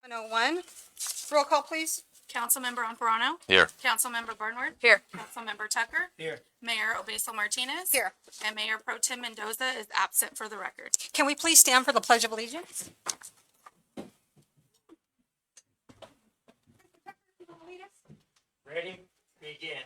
101. Roll call, please. Councilmember Alvarado. Here. Councilmember Bernard. Here. Councilmember Tucker. Here. Mayor Obeso Martinez. Here. And Mayor Pro Tem Mendoza is absent for the record. Can we please stand for the Pledge of Allegiance? Ready? Begin.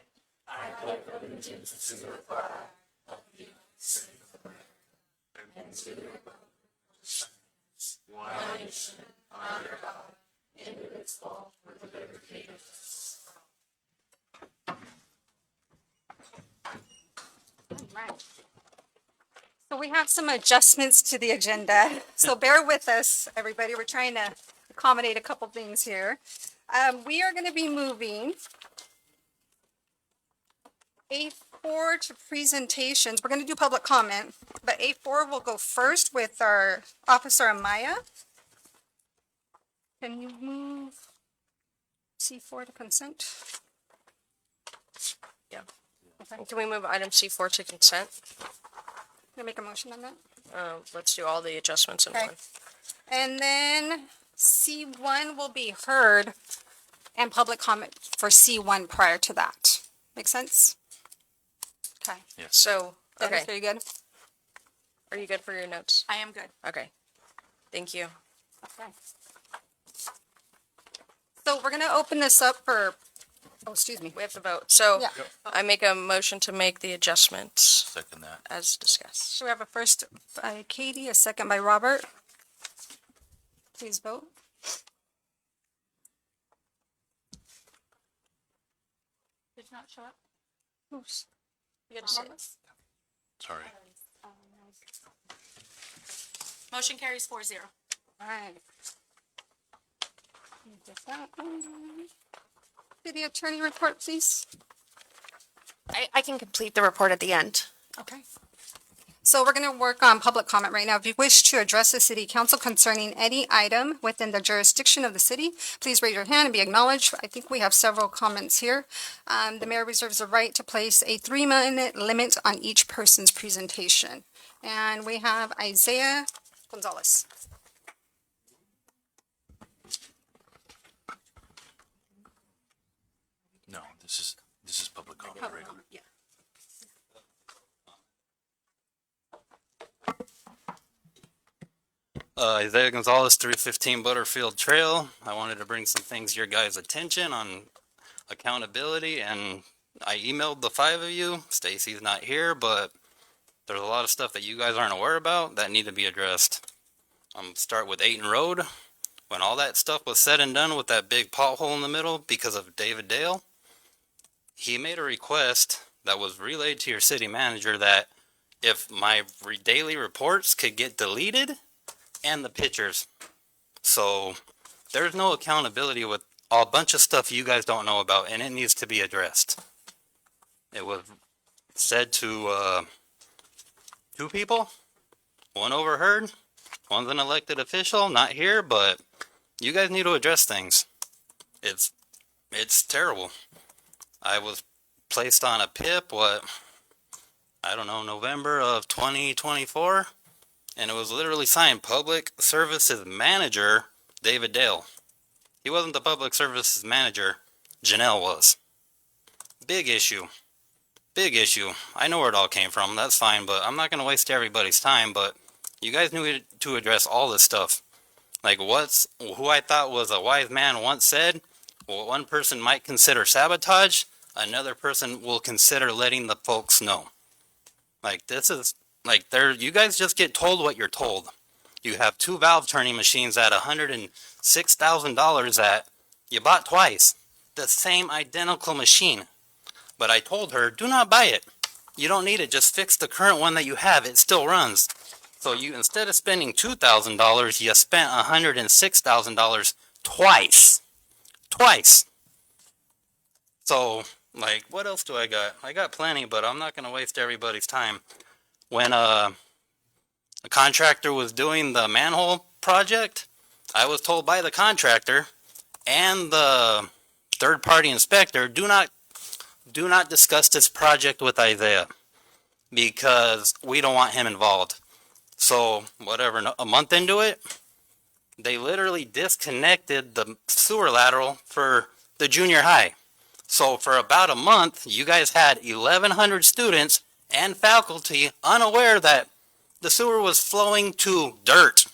Right. So we have some adjustments to the agenda, so bear with us, everybody. We're trying to accommodate a couple things here. We are going to be moving A4 to presentations. We're going to do public comment, but A4 will go first with our Officer Amaya. Can you move C4 to consent? Yeah. Okay. Can we move item C4 to consent? Can I make a motion on that? Let's do all the adjustments in Okay. one. And then C1 will be heard and public comment for C1 prior to that. Make sense? Okay. So, Dennis, okay, are you good? are you good for your notes? I am good. Okay. Thank you. Okay. So we're gonna open this up for, oh, excuse me. We have to vote. So Yeah. I make a motion to make the adjustments Second that. as discussed. So we have a first by Katie, a second by Robert. Please vote. Did you not show up? Oops. You gotta say it. Sorry. Motion carries 4-0. All right. Get that one. City attorney report, please. I can complete the report at the end. Okay. So we're going to work on public comment right now. If you wish to address the city council concerning any item within the jurisdiction of the city, please raise your hand and be acknowledged. I think we have several comments here. The mayor reserves the right to place a 3-minute limit on each person's presentation. And we have Isaiah Gonzalez. No, this is public comment, right? Yeah. Isaiah Gonzalez, 315 Butterfield Trail. I wanted to bring some things to your guys' attention on accountability, and I emailed the 5 of you. Stacy's not here, but there's a lot of stuff that you guys aren't aware about that need to be addressed. Start with Ayton Road. When all that stuff was said and done with that big pothole in the middle because of David Dale, he made a request that was relayed to your city manager that if my daily reports could get deleted and the pictures. So there's no accountability with a bunch of stuff you guys don't know about, and it needs to be addressed. It was said to 2 people, one overheard, one's an elected official, not here, but you guys need to address things. It's terrible. I was placed on a PIP, November of 2024, and it was literally signed Public Services Manager David Dale. He wasn't the Public Services Manager, Janelle was. Big issue. Big issue. I know where it all came from, that's fine, but I'm not going to waste everybody's time, but you guys need to address all this stuff. Like who I thought was a wise man once said, what one person might consider sabotage, another person will consider letting the folks know. Like this is, you guys just get told what you're told. You have 2 valve turning machines at $106,000 that you bought twice. The same identical machine. But I told her, do not buy it. You don't need it, just fix the current one that you have, it still runs. So you, instead of spending $2,000, you spent $106,000 twice. Twice. So, what else do I got? I got plenty, but I'm not going to waste everybody's time. When a contractor was doing the manhole project, I was told by the contractor and the third-party inspector, do not discuss this project with Isaiah because we don't want him involved. So, whatever, a month into it, they literally disconnected the sewer lateral for the junior high. So for about a month, you guys had 1,100 students and faculty unaware that the sewer was flowing to dirt.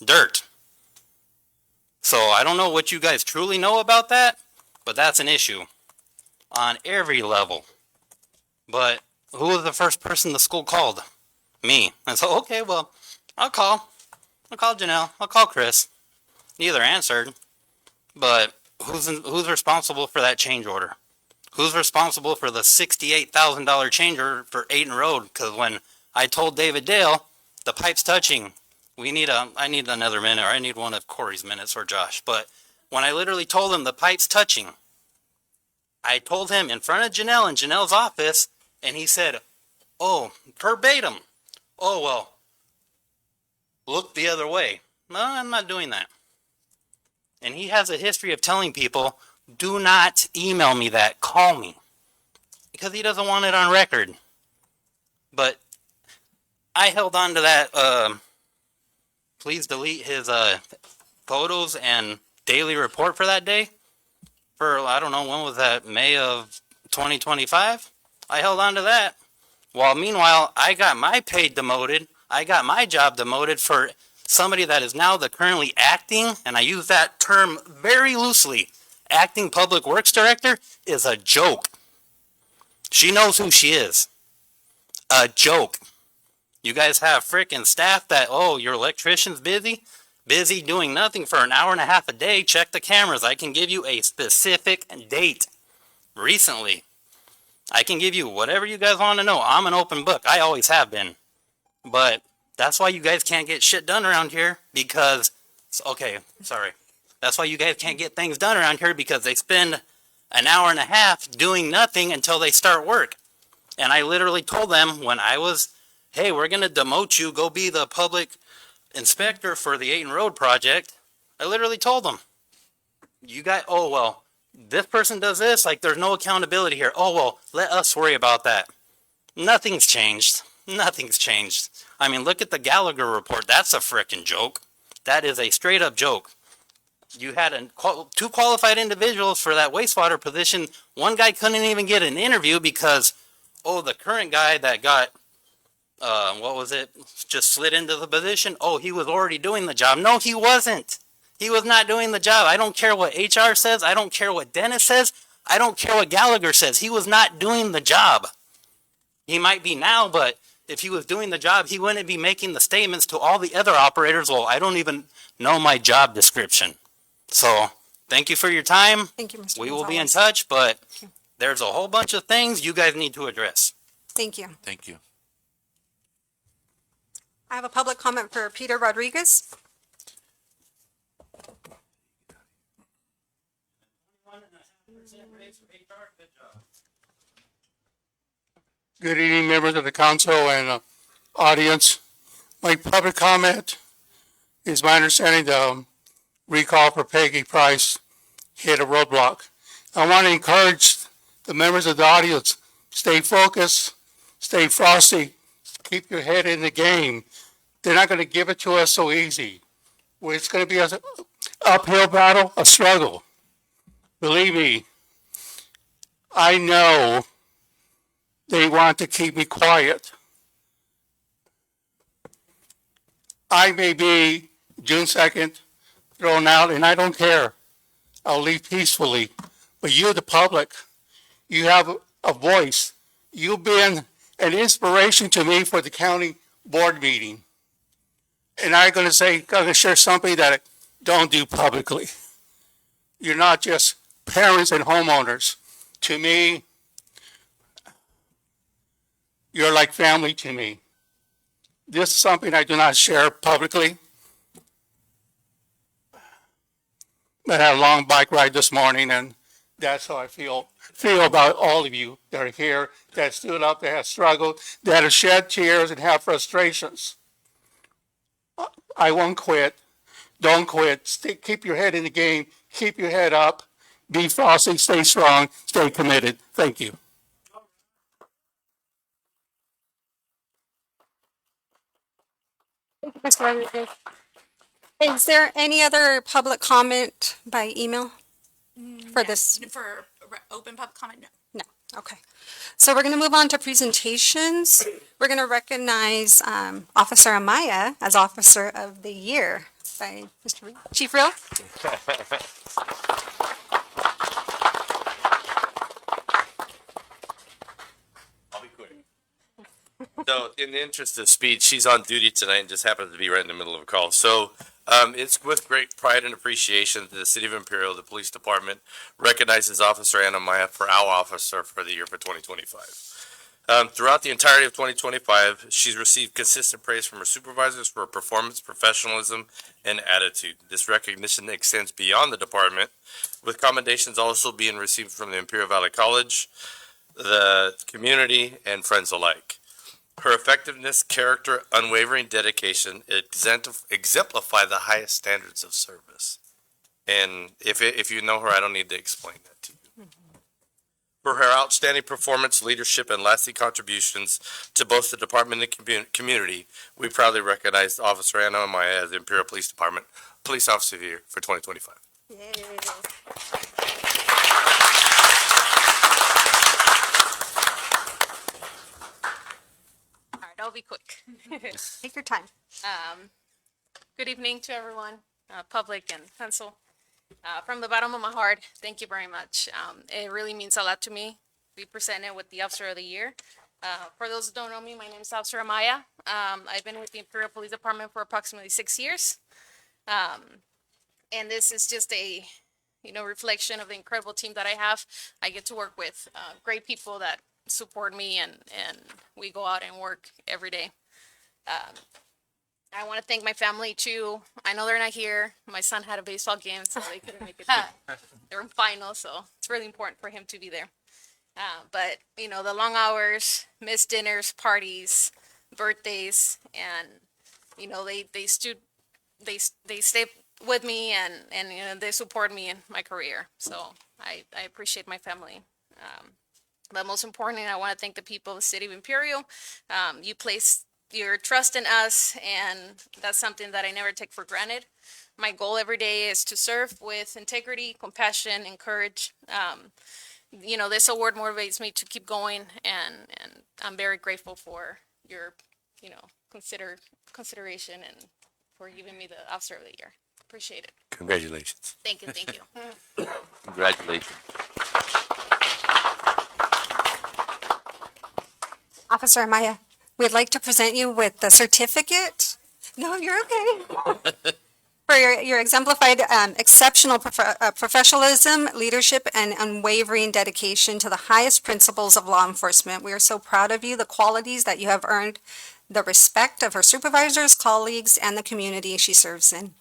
Dirt. So I don't know what you guys truly know about that, but that's an issue on every level. But who was the first person the school called? Me. And so, okay, well, I'll call Janelle. I'll call Chris. Neither answered. But who's responsible for that change order? Who's responsible for the $68,000 change order for Ayton Road? Because when I told David Dale, the pipe's touching. I need another minute, or I need one of Corey's minutes or Josh. But when I literally told him the pipe's touching, I told him in front of Janelle in Janelle's office, and he said, oh, verbatim, oh, well, look the other way. No, I'm not doing that. And he has a history of telling people, do not email me that, call me. Because he doesn't want it on record. But I held on to that, please delete his photos and daily report for that day. For, I don't know, when was that, May of 2025? I held on to that. While meanwhile, I got my pay demoted. I got my job demoted for somebody that is now the currently acting, and I use that term very loosely, acting public works director is a joke. She knows who she is. A joke. You guys have frickin' staff that, oh, your electrician's busy doing nothing for an hour and a half a day. Check the cameras. I can give you a specific date. Recently. I can give you whatever you guys want to know. I'm an open book. I always have been. But that's why you guys can't get shit done around here because, okay, sorry. That's why you guys can't get things done around here because they spend an hour and a half doing nothing until they start work. And I literally told them when I was, hey, we're going to demote you, go be the public inspector for the Ayton Road project. I literally told them, you guys, oh, well, this person does this, like there's no accountability here. Oh, well, let us worry about that. Nothing's changed. Nothing's changed. I mean, look at the Gallagher report. That's a frickin' joke. That is a straight up joke. You had two qualified individuals for that wastewater position. One guy couldn't even get an interview because, oh, the current guy that got, just slid into the position. Oh, he was already doing the job. No, he wasn't. He was not doing the job. I don't care what HR says. I don't care what Dennis says. I don't care what Gallagher says. He was not doing the job. He might be now, but if he was doing the job, he wouldn't be making the statements to all the other operators. Well, I don't even know my job description. So, thank you for your time. Thank you, Mr. We will be in Gonzalez. touch, but there's a whole bunch of things you guys need to address. Thank you. Thank you. I have a public comment for Peter Rodriguez. Good evening, members of the council and audience. My public comment is my understanding the recall for Peggy Price hit a roadblock. I want to encourage the members of the audience, stay focused, stay frosty, keep your head in the game. They're not going to give it to us so easy. It's going to be an uphill battle, a struggle. Believe me, I know they want to keep me quiet. I may be June 2nd thrown out, and I don't care. I'll leave peacefully. But you, the public, you have a voice. You've been an inspiration to me for the county board meeting. And I'm going to share something that I don't do publicly. You're not just parents and homeowners. To me, you're like family to me. This is something I do not share publicly. I had a long bike ride this morning, and that's how I feel about all of you that are here, that stood up, that have struggled, that have shed tears and have frustrations. I won't quit. Don't quit. Keep your head in the game. Keep your head up. Be frosty. Stay strong. Stay committed. Thank you. Mr. Rodriguez. Is there any other public comment by email for this? For open public comment, no. No, okay. So we're going to move on to presentations. We're going to recognize Officer Amaya as Officer of the Year by Mr. Reed. Chief Real? I'll be quick. So, in the interest of speed, she's on duty tonight and just happens to be right in the middle of a call. So, it's with great pride and appreciation that the City of Imperial, the Police Department, recognizes Officer Anna Maya for our Officer for the Year for 2025. Throughout the entirety of 2025, she's received consistent praise from her supervisors for her performance, professionalism, and attitude. This recognition extends beyond the department, with commendations also being received from the Imperial Valley College, the community, and friends alike. Her effectiveness, character, unwavering dedication exemplify the highest standards of service. And if you know her, I don't need to explain that to you. For her outstanding performance, leadership, and lasting contributions to both the department and community, we proudly recognize Officer Anna Amaya as the Imperial Police Department Police Officer of the Year for 2025. All right, I'll be quick. Take your time. Good evening to everyone, public and council. From the bottom of my heart, thank you very much. It really means a lot to me to be presented with the Officer of the Year. For those who don't know me, my name is Officer Amaya. I've been with the Imperial Police Department for approximately 6 years. And this is just a, reflection of the incredible team that I have. I get to work with great people that support me, and we go out and work every day. I want to thank my family too. I know they're not here. My son had a baseball game, so they couldn't make it. They're in finals, so it's really important for him to be there. But the long hours, missed dinners, parties, birthdays, and they stay with me, and they support me in my career. So I appreciate my family. But most importantly, I want to thank the people of the City of Imperial. You place your trust in us, and that's something that I never take for granted. My goal every day is to serve with integrity, compassion, and courage. This award motivates me to keep going, and I'm very grateful for your, consideration and for giving me the Officer of the Year. Appreciate it. Congratulations. Thank you. Congratulations. Officer Amaya, we'd like to present you with the certificate. No, you're okay. For your exemplified exceptional professionalism, leadership, and unwavering dedication to the highest principles of law enforcement. We are so proud of you, the qualities that you have earned the respect of her supervisors, colleagues, and the community she serves in.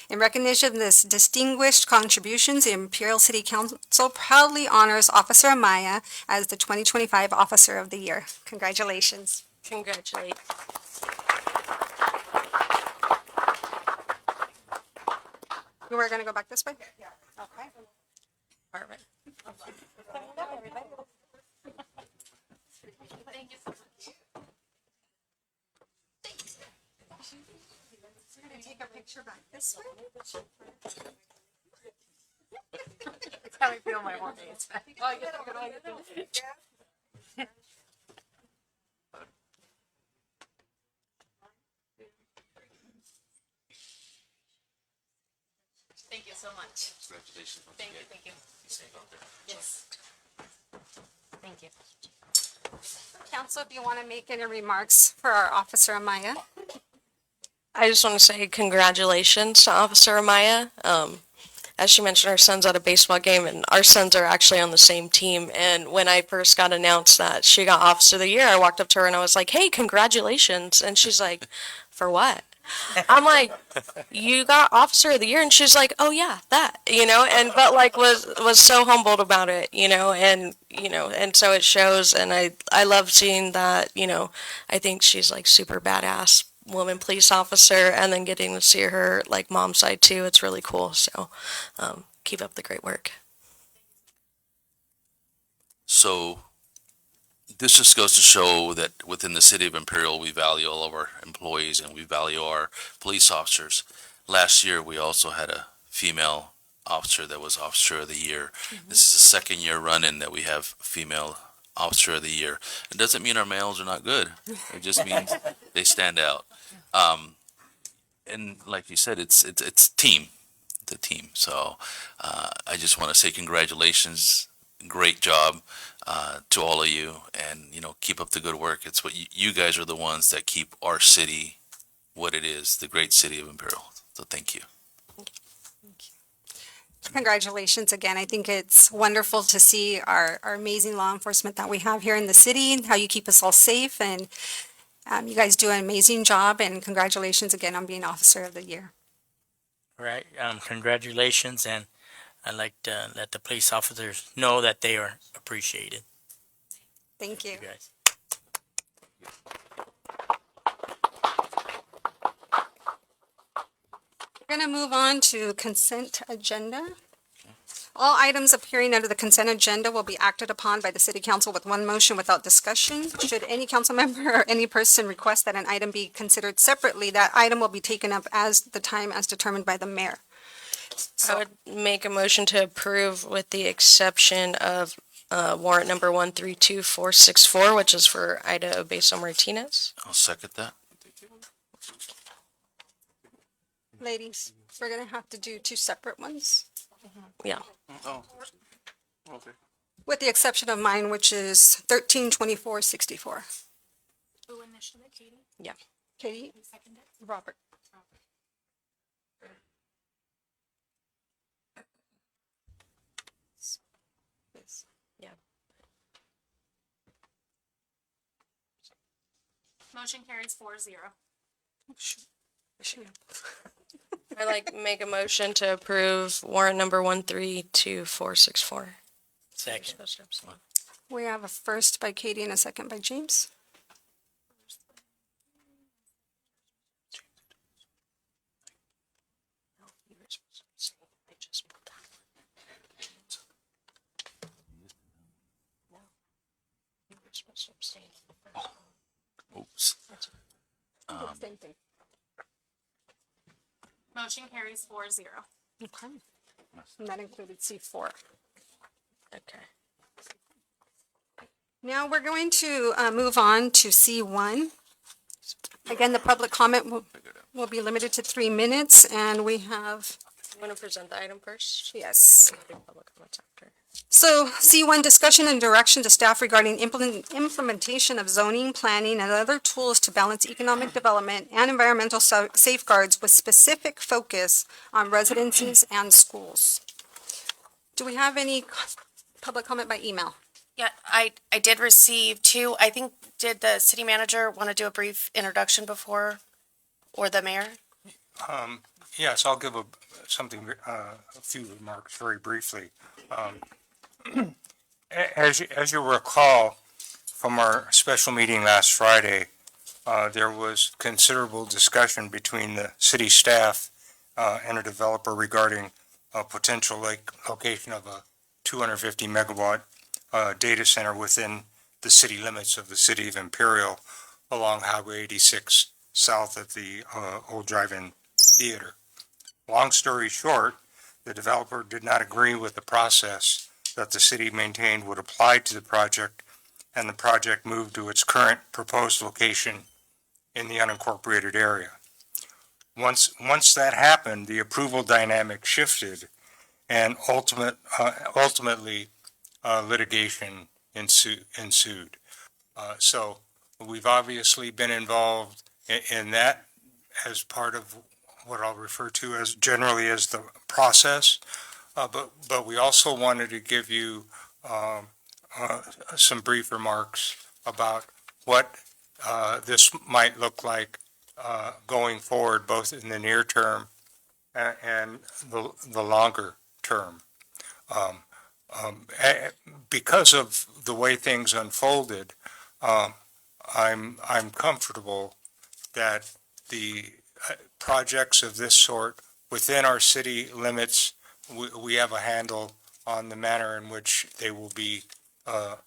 In recognition of this distinguished contributions, the Imperial City Council proudly honors Officer Amaya as the 2025 Officer of the Year. Congratulations. Congratulate. We're going to go back this way? Yeah. Okay. Perfect. Thank you so much. We're going to take a picture back this way. It's how I feel my whole days. Thank you so much. Congratulations. Thank you. Yes. Thank you. Council, if you want to make any remarks for our Officer Amaya. I just want to say congratulations to Officer Amaya. As she mentioned, our son's at a baseball game, and our sons are actually on the same team. And when I first got announced that she got Officer of the Year, I walked up to her and I was like, "Hey, congratulations!" And she's like, "For what?" I'm like, "You got Officer of the Year," and she's like, "Oh yeah, that," but like was so humbled about it, and so it shows, and I love seeing that, I think she's like super badass woman police officer, and then getting to see her like mom side too. It's really cool. So keep up the great work. So this just goes to show that within the City of Imperial, we value all of our employees and we value our police officers. last year, we also had a female officer that was Officer of the Year. This is the second year running that we have female Officer of the Year. It doesn't mean our males are not good. It just means they stand out. And like you said, it's team. It's a team. So I just want to say congratulations. Great job to all of you, and keep up the good work. It's what you guys are the ones that keep our city what it is, the great city of Imperial. So thank you. Congratulations again. I think it's wonderful to see our amazing law enforcement that we have here in the city and how you keep us all safe. And you guys do an amazing job, and congratulations again on being Officer of the Year. Right. Congratulations, and I'd like to let the police officers know that they are appreciated. Thank you. You guys. We're going to move on to consent agenda. All items appearing under the consent agenda will be acted upon by the city council with one motion without discussion. Should any council member or any person request that an item be considered separately, that item will be taken up as the time as determined by the mayor. I would make a motion to approve with the exception of warrant number 132464, which is for Ida Obeso Martinez. I'll second that. Ladies, we're going to have to do two separate ones, Yeah. Oh, okay. with the exception of mine, which is 132464. Who initially, Katie? Yeah. Katie? Who seconded? Robert. Yes. Yeah. Motion carries 4-0. I'd like make a motion to approve warrant number 132464. Second. We have a first by Katie and a second by James. Oops. Same thing. Motion carries 4-0. Okay. And that included C4. Okay. Now we're going to move on to C1. Again, the public comment will be limited to 3 minutes, and we have, You want to present the item first? yes. Public comments after. So C1, discussion and direction to staff regarding implementation of zoning, planning, and other tools to balance economic development and environmental safeguards with specific focus on residences and schools. Do we have any public comment by email? Yeah, I did receive two. I think, did the city manager want to do a brief introduction before, or the mayor? Yes, I'll give a few remarks very briefly. As you recall from our special meeting last Friday, there was considerable discussion between the city staff and a developer regarding a potential location of a 250 megawatt data center within the city limits of the city of Imperial along Highway 86 south of the old drive-in theater. Long story short, the developer did not agree with the process that the city maintained would apply to the project, and the project moved to its current proposed location in the unincorporated area. Once that happened, the approval dynamic shifted, and ultimately litigation ensued. So we've obviously been involved in that as part of what I'll refer to as generally as the process. But we also wanted to give you some brief remarks about what this might look like going forward, both in the near term and the longer term. Because of the way things unfolded, I'm comfortable that the projects of this sort within our city limits, we have a handle on the manner in which they will be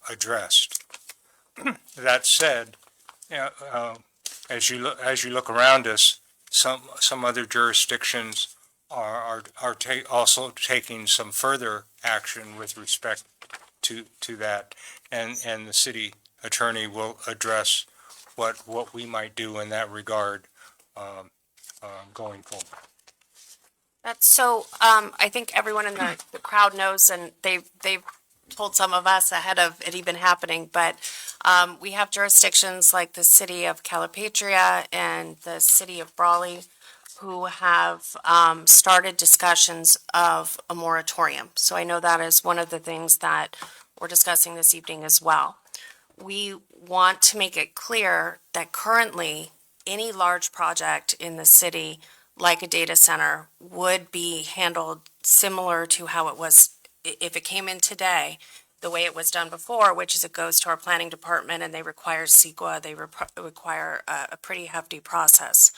addressed. That said, as you look around us, some other jurisdictions are also taking some further action with respect to that. And the city attorney will address what we might do in that regard, going forward. That's so, I think everyone in the crowd knows, and they've told some of us ahead of it even happening, but, we have jurisdictions like the city of Calipatria and the city of Brawley who have, started discussions of a moratorium. So I know that is one of the things that we're discussing this evening as well. We want to make it clear that currently, any large project in the city, like a data center, would be handled similar to how it was, if it came in today, the way it was done before, which is it goes to our planning department and they require CEQA, they require a pretty hefty process.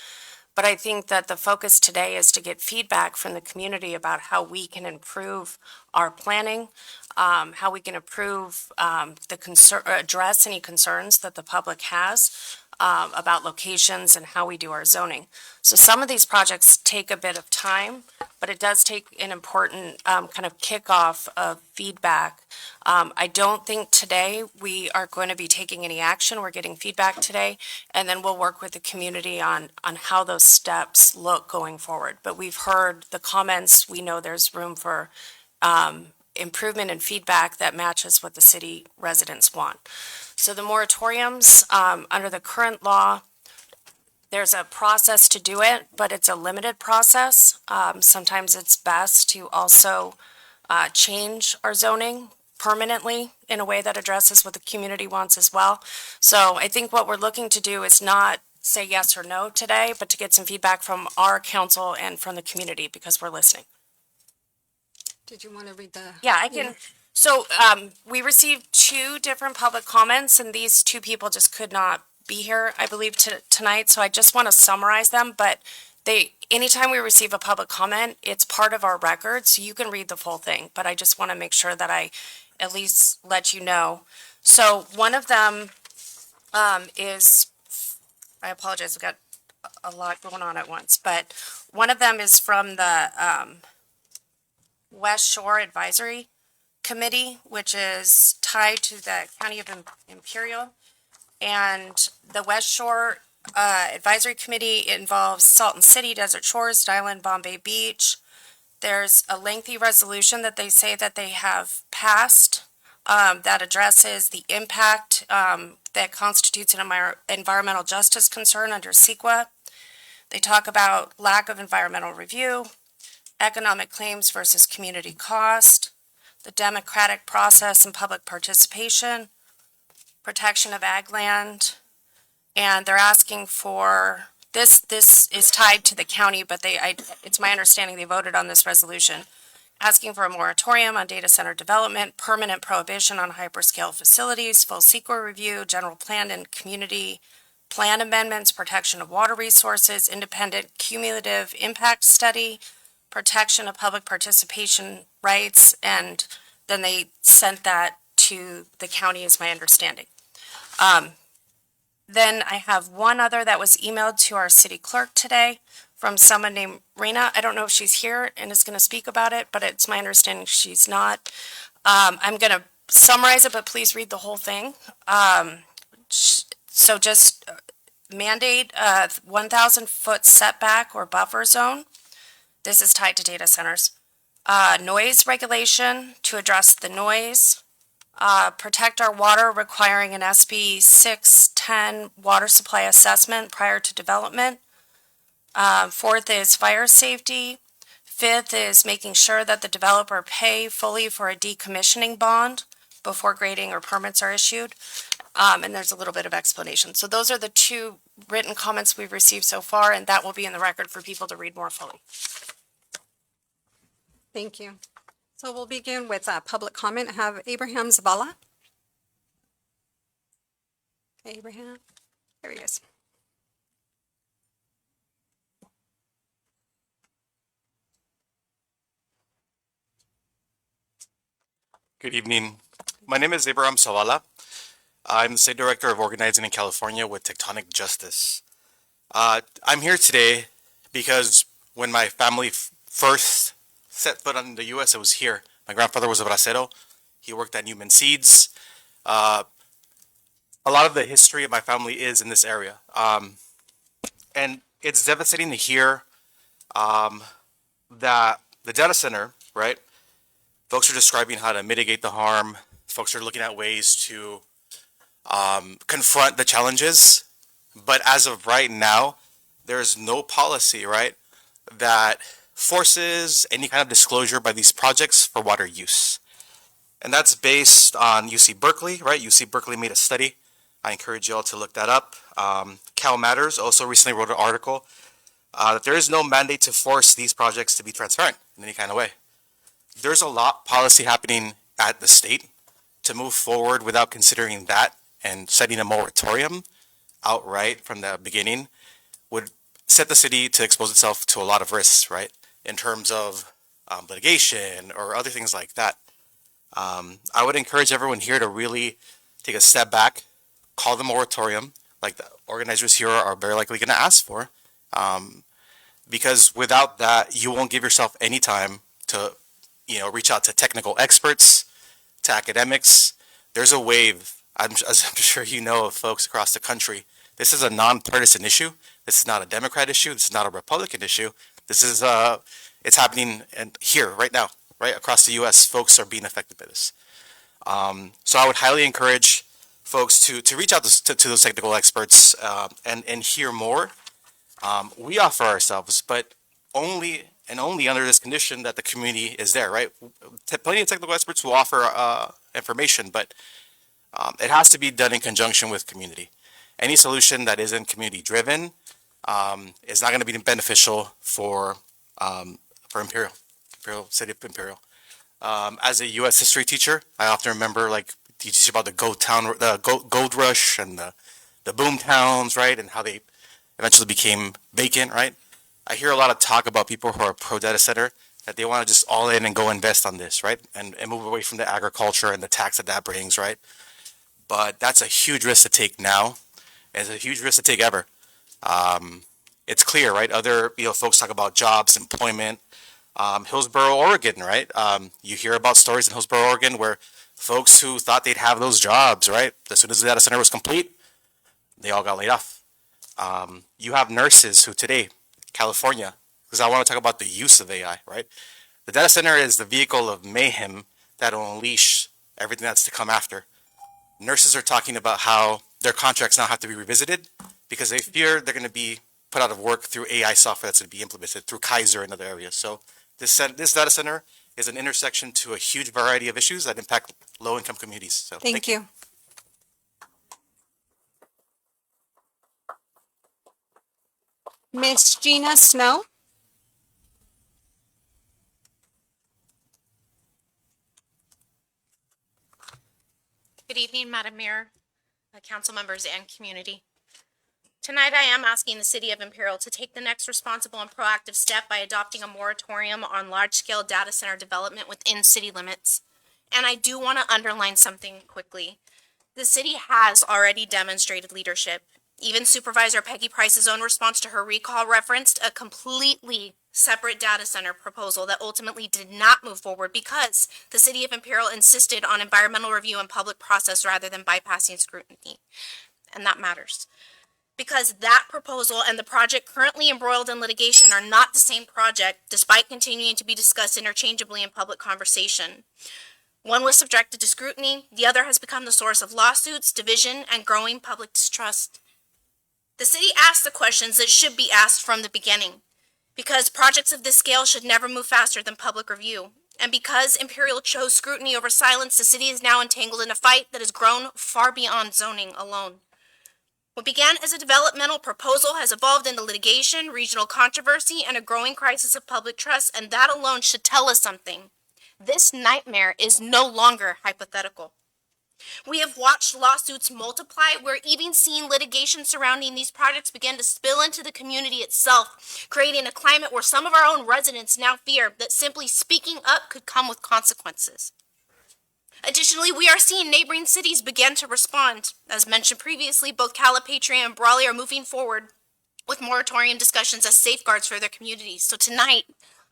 But I think that the focus today is to get feedback from the community about how we can improve our planning, how we can improve address any concerns that the public has about locations and how we do our zoning. So some of these projects take a bit of time, but it does take an important kind of kickoff of feedback. I don't think today we are going to be taking any action. We're getting feedback today, and then we'll work with the community on how those steps look going forward. But we've heard the comments. We know there's room for improvement and feedback that matches what the city residents want. So the moratoriums, under the current law, there's a process to do it, but it's a limited process. Sometimes it's best to also change our zoning permanently in a way that addresses what the community wants as well. So I think what we're looking to do is not say yes or no today, but to get some feedback from our council and from the community, because we're listening. Did you want to read the? Yeah, I can. So we received 2 different public comments, and these 2 people just could not be here, I believe, tonight. So I just want to summarize them. But anytime we receive a public comment, it's part of our record, so you can read the full thing. But I just want to make sure that I at least let you know. So one of them is, I apologize, I've got a lot going on at once, but one of them is from the West Shore Advisory Committee, which is tied to the County of Imperial. And the West Shore Advisory Committee involves Salton City, Desert Shores, Dylan, Bombay Beach. There's a lengthy resolution that they say that they have passed that addresses the impact that constitutes an environmental justice concern under CEQA. They talk about lack of environmental review, economic claims versus community cost, the democratic process and public participation, protection of ag land, and they're asking for, this is tied to the county, but it's my understanding they voted on this resolution, asking for a moratorium on data center development, permanent prohibition on hyperscale facilities, full CEQA review, general plan and community plan amendments, protection of water resources, independent cumulative impact study, protection of public participation rights, and then they sent that to the county, is my understanding. Then I have one other that was emailed to our city clerk today from someone named Rena. I don't know if she's here and is going to speak about it, but it's my understanding she's not. I'm going to summarize it, but please read the whole thing. So just mandate a 1,000-foot setback or buffer zone. This is tied to data centers. Noise regulation to address the noise. Protect our water, requiring an SB 610 water supply assessment prior to development. 4th is fire safety. 5th is making sure that the developer pay fully for a decommissioning bond before grading or permits are issued. And there's a little bit of explanation. So those are the 2 written comments we've received so far, and that will be in the record for people to read more fully. Thank you. So we'll begin with public comment. I have Abraham Zavala. Abraham, there he is. Good evening. My name is Abraham Zavala. I'm the State Director of Organizing in California with Tectonic Justice. I'm here today because when my family first set foot on the U.S., it was here. My grandfather was a bracero. He worked at Newman Seeds. A lot of the history of my family is in this area. And it's devastating to hear that the data center, right? Folks are describing how to mitigate the harm. Folks are looking at ways to confront the challenges. But as of right now, there's no policy, right, that forces any kind of disclosure by these projects for water use. And that's based on UC Berkeley, right? UC Berkeley made a study. I encourage you all to look that up. Cal Matters also recently wrote an article that there is no mandate to force these projects to be transparent in any kind of way. There's a lot policy happening at the state to move forward without considering that, and setting a moratorium outright from the beginning would set the city to expose itself to a lot of risks, right? In terms of litigation or other things like that. I would encourage everyone here to really take a step back, call the moratorium, like the organizers here are very likely going to ask for, because without that, you won't give yourself any time to, reach out to technical experts, to academics. There's a wave, as I'm sure you know, of folks across the country. This is a nonpartisan issue. This is not a Democrat issue. This is not a Republican issue. This is, it's happening here right now, right across the U.S. Folks are being affected by this. So I would highly encourage folks to reach out to those technical experts and hear more. We offer ourselves, but only under this condition that the community is there, right? Plenty of technical experts will offer information, but it has to be done in conjunction with community. Any solution that isn't community driven is not going to be beneficial for Imperial, City of Imperial. As a U.S. history teacher, I often remember you teach about the gold rush and the boom towns, right, and how they eventually became vacant, right? I hear a lot of talk about people who are pro data center, that they want to just all in and go invest on this, right, and move away from the agriculture and the tax that brings, right? But that's a huge risk to take now. It's a huge risk to take ever. It's clear, right? Other folks talk about jobs, employment. Hillsboro, Oregon, right? You hear about stories in Hillsboro, Oregon, where folks who thought they'd have those jobs, right, as soon as the data center was complete, they all got laid off. You have nurses who today, California, because I want to talk about the use of AI, right? The data center is the vehicle of mayhem that will unleash everything that's to come after. Nurses are talking about how their contracts now have to be revisited because they fear they're going to be put out of work through AI software that's going to be implemented through Kaiser and other areas. So this data center is an intersection to a huge variety of issues that impact low-income communities. So Thank you. Miss Gina Snow? Good evening, Madam Mayor, council members, and community. Tonight, I am asking the City of Imperial to take the next responsible and proactive step by adopting a moratorium on large-scale data center development within city limits. And I do want to underline something quickly. The city has already demonstrated leadership. Even Supervisor Peggy Price's own response to her recall referenced a completely separate data center proposal that ultimately did not move forward because the City of Imperial insisted on environmental review and public process rather than bypassing scrutiny. And that matters. Because that proposal and the project currently embroiled in litigation are not the same project, despite continuing to be discussed interchangeably in public conversation. One was subjected to scrutiny, the other has become the source of lawsuits, division, and growing public distrust. The city asked the questions that should be asked from the beginning, because projects of this scale should never move faster than public review. And because Imperial chose scrutiny over silence, the city is now entangled in a fight that has grown far beyond zoning alone. What began as a developmental proposal has evolved into litigation, regional controversy, and a growing crisis of public trust, and that alone should tell us something. This nightmare is no longer hypothetical. We have watched lawsuits multiply. We're even seeing litigation surrounding these projects begin to spill into the community itself, creating a climate where some of our own residents now fear that simply speaking up could come with consequences. Additionally, we are seeing neighboring cities begin to respond. As mentioned previously, both Calipatria and Brawley are moving forward with moratorium discussions as safeguards for their communities. So tonight,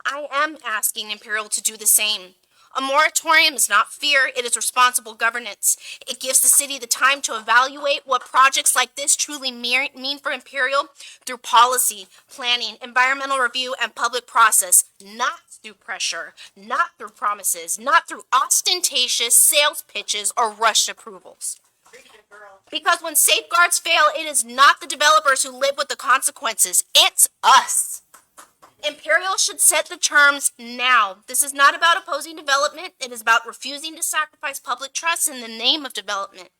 I am asking Imperial to do the same. A moratorium is not fear, it is responsible governance. It gives the city the time to evaluate what projects like this truly mean for Imperial through policy, planning, environmental review, and public process, not through pressure, not through promises, not through ostentatious sales pitches or rushed approvals. Because when safeguards fail, it is not the developers who live with the consequences, it's us. Imperial should set the terms now. This is not about opposing development. It is about refusing to sacrifice public trust in the name of development.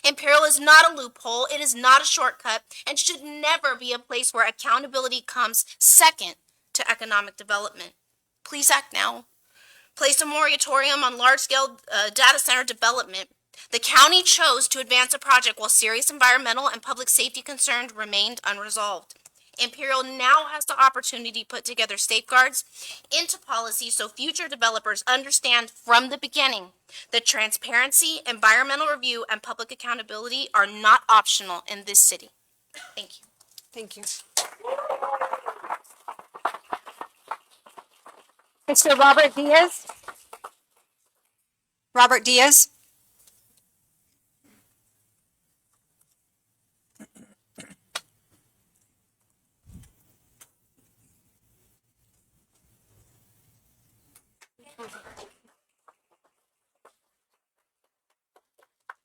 Imperial is not a loophole. It is not a shortcut and should never be a place where accountability comes second to economic development. Please act now. Place a moratorium on large-scale data center development. The county chose to advance a project while serious environmental and public safety concerns remained unresolved. Imperial now has the opportunity to put together safeguards into policy so future developers understand from the beginning that transparency, environmental review, and public accountability are not optional in this city. Thank you. Thank you. Mr. Robert Diaz? Robert Diaz?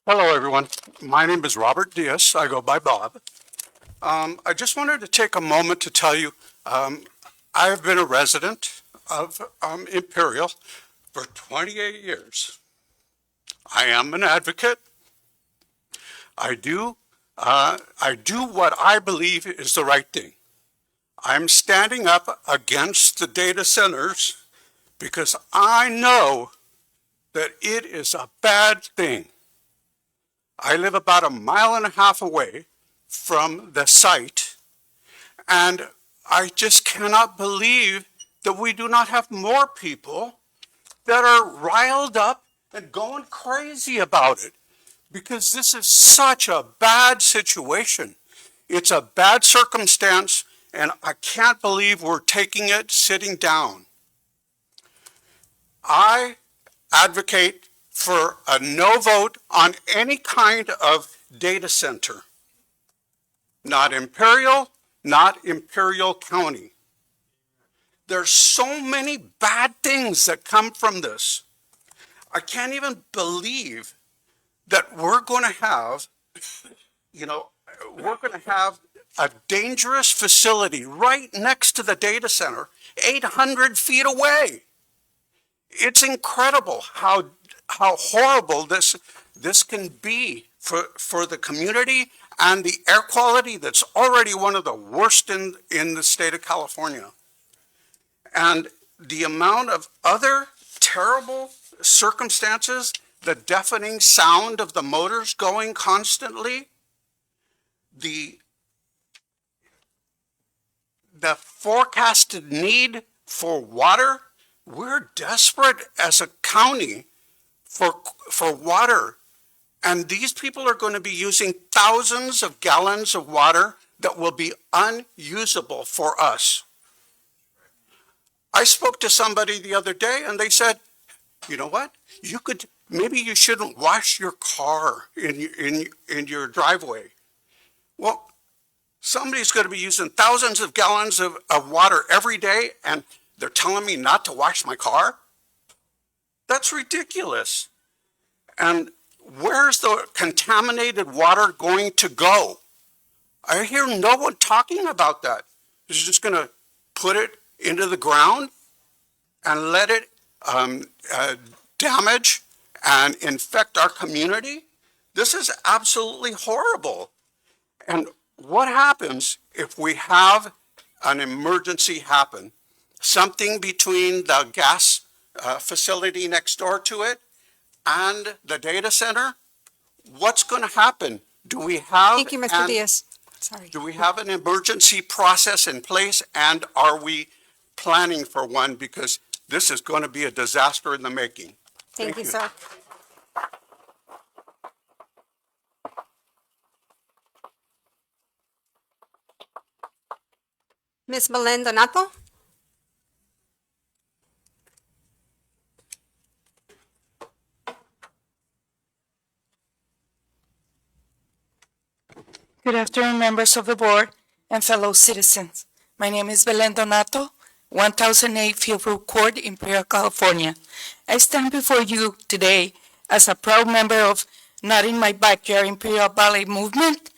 Hello, everyone. My name is Robert Diaz. I go by Bob. I just wanted to take a moment to tell you, I have been a resident of Imperial for 28 years. I am an advocate. I do what I believe is the right thing. I'm standing up against the data centers because I know that it is a bad thing. I live about 1.5 miles away from the site, and I just cannot believe that we do not have more people that are riled up and going crazy about it, because this is such a bad situation. It's a bad circumstance, and I can't believe we're taking it sitting down. I advocate for a no vote on any kind of data center. Not Imperial, not Imperial County. There's so many bad things that come from this. I can't even believe that we're going to have, a dangerous facility right next to the data center, 800 feet away. It's incredible how horrible this can be for the community and the air quality that's already one of the worst in the state of California. And the amount of other terrible circumstances, the deafening sound of the motors going constantly, the forecasted need for water. We're desperate as a county for water. And these people are going to be using thousands of gallons of water that will be unusable for us. I spoke to somebody the other day and they said, you know what? Maybe you shouldn't wash your car in your driveway. Well, somebody's going to be using thousands of gallons of water every day and they're telling me not to wash my car? That's ridiculous. And where's the contaminated water going to go? I hear no one talking about that. Is just going to put it into the ground and let it damage and infect our community? This is absolutely horrible. And what happens if we have an emergency happen? Something between the gas facility next door to it and the data center? What's going to happen? Do we have Thank you, Mr. Diaz. Sorry. Do we have an emergency process in place, and are we planning for one? Because this is going to be a disaster in the making. Thank you, sir. Ms. Belen Donato? Good afternoon, members of the board and fellow citizens. My name is Belen Donato, 1008 Fieldbrook Court, Imperial, California. I stand before you today as a proud member of Not in My Backyard Imperial Valley movement.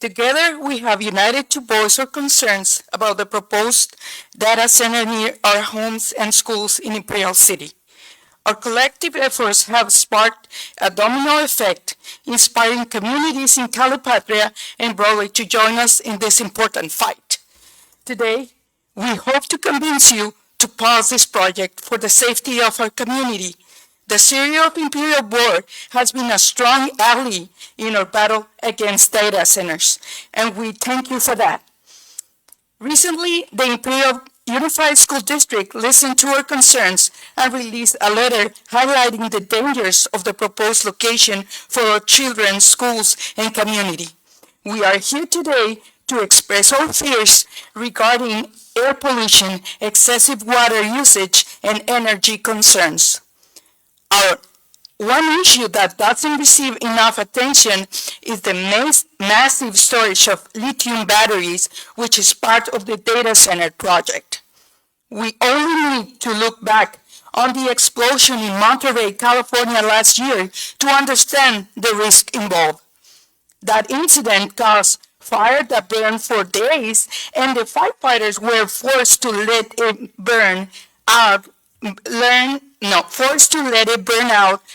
Together, we have united to voice our concerns about the proposed data center near our homes and schools in Imperial City. Our collective efforts have sparked a domino effect, inspiring communities in Calipatria and Broadway to join us in this important fight. Today, we hope to convince you to pause this project for the safety of our community. The City of Imperial Board has been a strong ally in our battle against data centers, and we thank you for that. Recently, the Imperial Unified School District listened to our concerns and released a letter highlighting the dangers of the proposed location for our children, schools, and community. We are here today to express our fears regarding air pollution, excessive water usage, and energy concerns. One issue that doesn't receive enough attention is the massive storage of lithium batteries, which is part of the data center project. We only need to look back on the explosion in Monterey, California last year to understand the risk involved. That incident caused fire that burned for days, and the firefighters were forced to let it burn out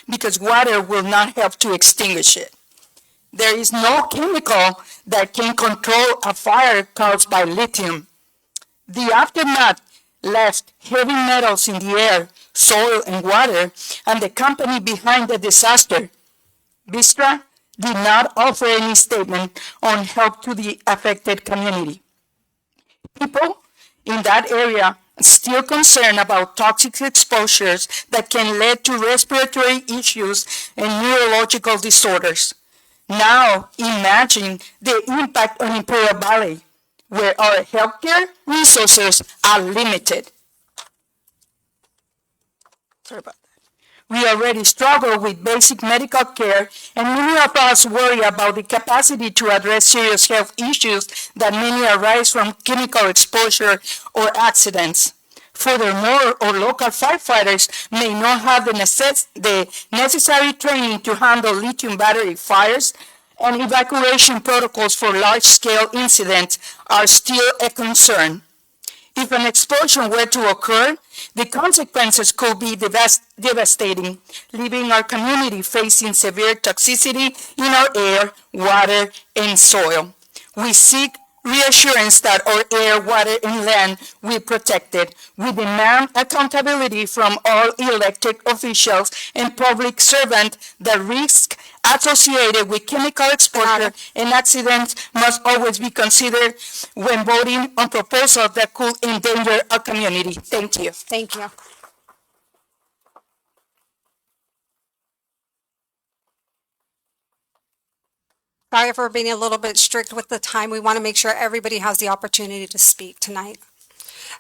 because water will not help to extinguish it. There is no chemical that can control a fire caused by lithium. The aftermath left heavy metals in the air, soil, and water, and the company behind the disaster, Vistra, did not offer any statement on help to the affected community. People in that area still concerned about toxic exposures that can lead to respiratory issues and neurological disorders. Now imagine the impact on Imperial Valley, where our healthcare resources are limited. Sorry about that. We already struggle with basic medical care, and many of us worry about the capacity to address serious health issues that many arise from chemical exposure or accidents. Furthermore, our local firefighters may not have the necessary training to handle lithium battery fires, and evacuation protocols for large-scale incidents are still a concern. If an explosion were to occur, the consequences could be devastating, leaving our community facing severe toxicity in our air, water, and soil. We seek reassurance that our air, water, and land will be protected. We demand accountability from all elected officials and public servants. The risk associated with chemical exposure and accidents must always be considered when voting on proposals that could endanger our community. Thank you. Thank you. Sorry for being a little bit strict with the time. We want to make sure everybody has the opportunity to speak tonight.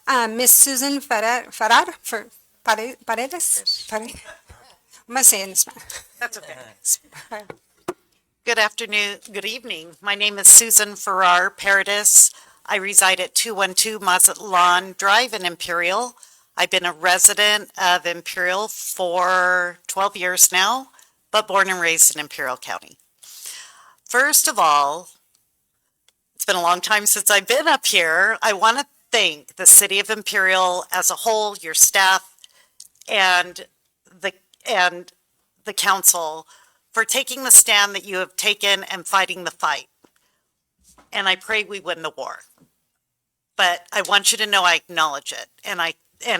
Miss Susan Paredes? I'm going to say it in Spanish. That's okay. Good afternoon, good evening. My name is Susan Farrar Paredes. I reside at 212 Mazatlan Drive in Imperial. I've been a resident of Imperial for 12 years now, but born and raised in Imperial County. First of all, it's been a long time since I've been up here. I want to thank the City of Imperial as a whole, your staff, and the council for taking the stand that you have taken and fighting the fight. And I pray we win the war. But I want you to know I acknowledge it, and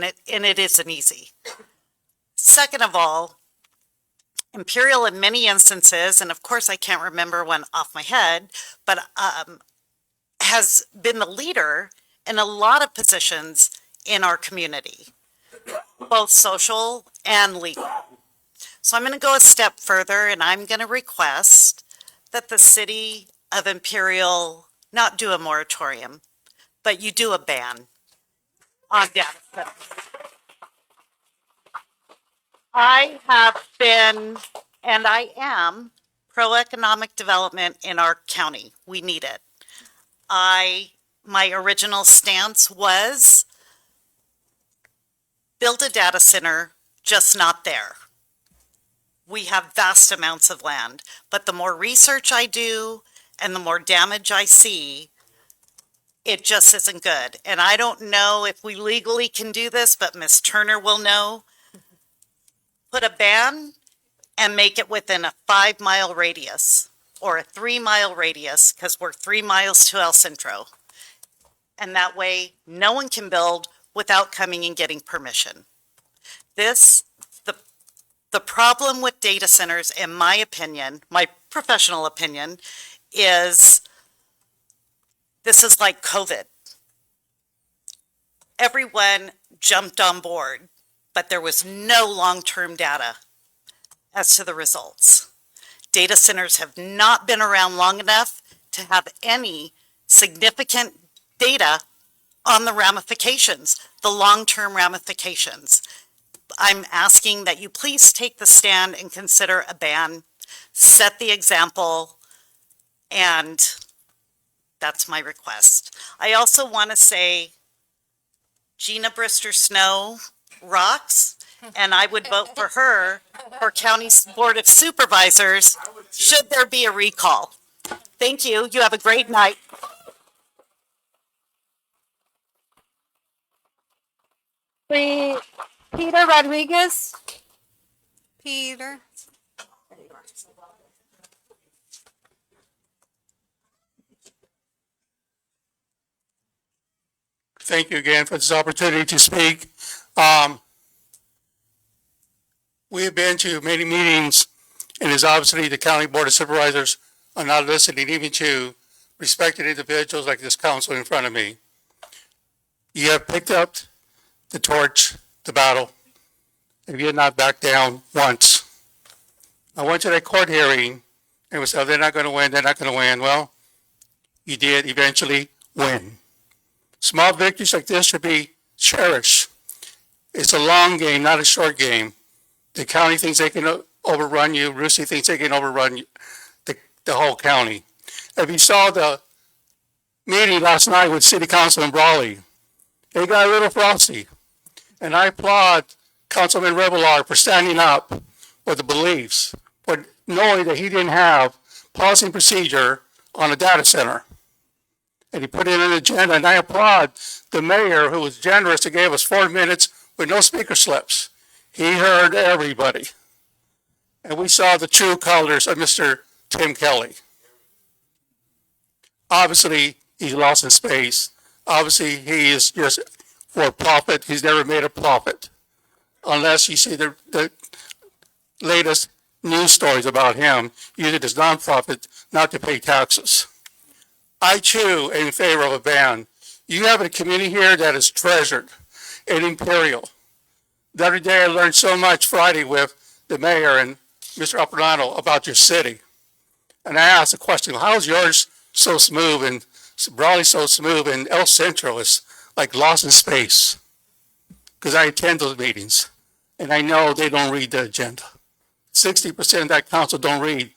it isn't easy. Second of all, Imperial in many instances, and of course I can't remember one off my head, but has been the leader in a lot of positions in our community, both social and legal. So I'm going to go a step further, and I'm going to request that the City of Imperial not do a moratorium, but you do a ban on data centers. I have been, and I am, pro-economic development in our county. We need it. My original stance was build a data center, just not there. We have vast amounts of land, but the more research I do and the more damage I see, it just isn't good. And I don't know if we legally can do this, but Ms. Turner will know. Put a ban and make it within a 5-mile radius or a 3-mile radius, because we're 3 miles to El Centro. And that way, no one can build without coming and getting permission. The problem with data centers, in my opinion, my professional opinion, is this is like COVID. Everyone jumped on board, but there was no long-term data as to the results. Data centers have not been around long enough to have any significant data on the ramifications, the long-term ramifications. I'm asking that you please take the stand and consider a ban, set the example, and that's my request. I also want to say Gina Brister Snow rocks, and I would vote for her for County Board of Supervisors should there be a recall. Thank you. You have a great night. Peter Rodriguez. Peter. Thank you again for this opportunity to speak. We have been to many meetings, and it's obviously the County Board of Supervisors are not listening even to respected individuals like this council in front of me. You have picked up the torch, the battle, and you have not backed down once. I went to that court hearing, and it was, oh, they're not going to win, they're not going to win. Well, you did eventually win. Small victories like this should be cherished. It's a long game, not a short game. The county thinks they can overrun you. Russi thinks they can overrun you, the whole county. If you saw the meeting last night with City Council in Brawley, they got a little frosty. And I applaud Councilman Revelar for standing up for the beliefs, for knowing that he didn't have policy and procedure on a data center. And he put it in an agenda, and I applaud the mayor who was generous to give us 4 minutes with no speaker slips. He heard everybody. And we saw the true colors of Mr. Tim Kelly. Obviously, he's lost in space. Obviously, he is just for profit. He's never made a profit. Unless you see the latest news stories about him, using his nonprofit not to pay taxes. I too am in favor of a ban. You have a community here that is treasured in Imperial. The other day I learned so much Friday with the mayor and Mr. Apolano about your city. And I asked the question, how is yours so smooth and Brawley so smooth and El Centro is like lost in space? Because I attend those meetings and I know they don't read the agenda. 60% of that council don't read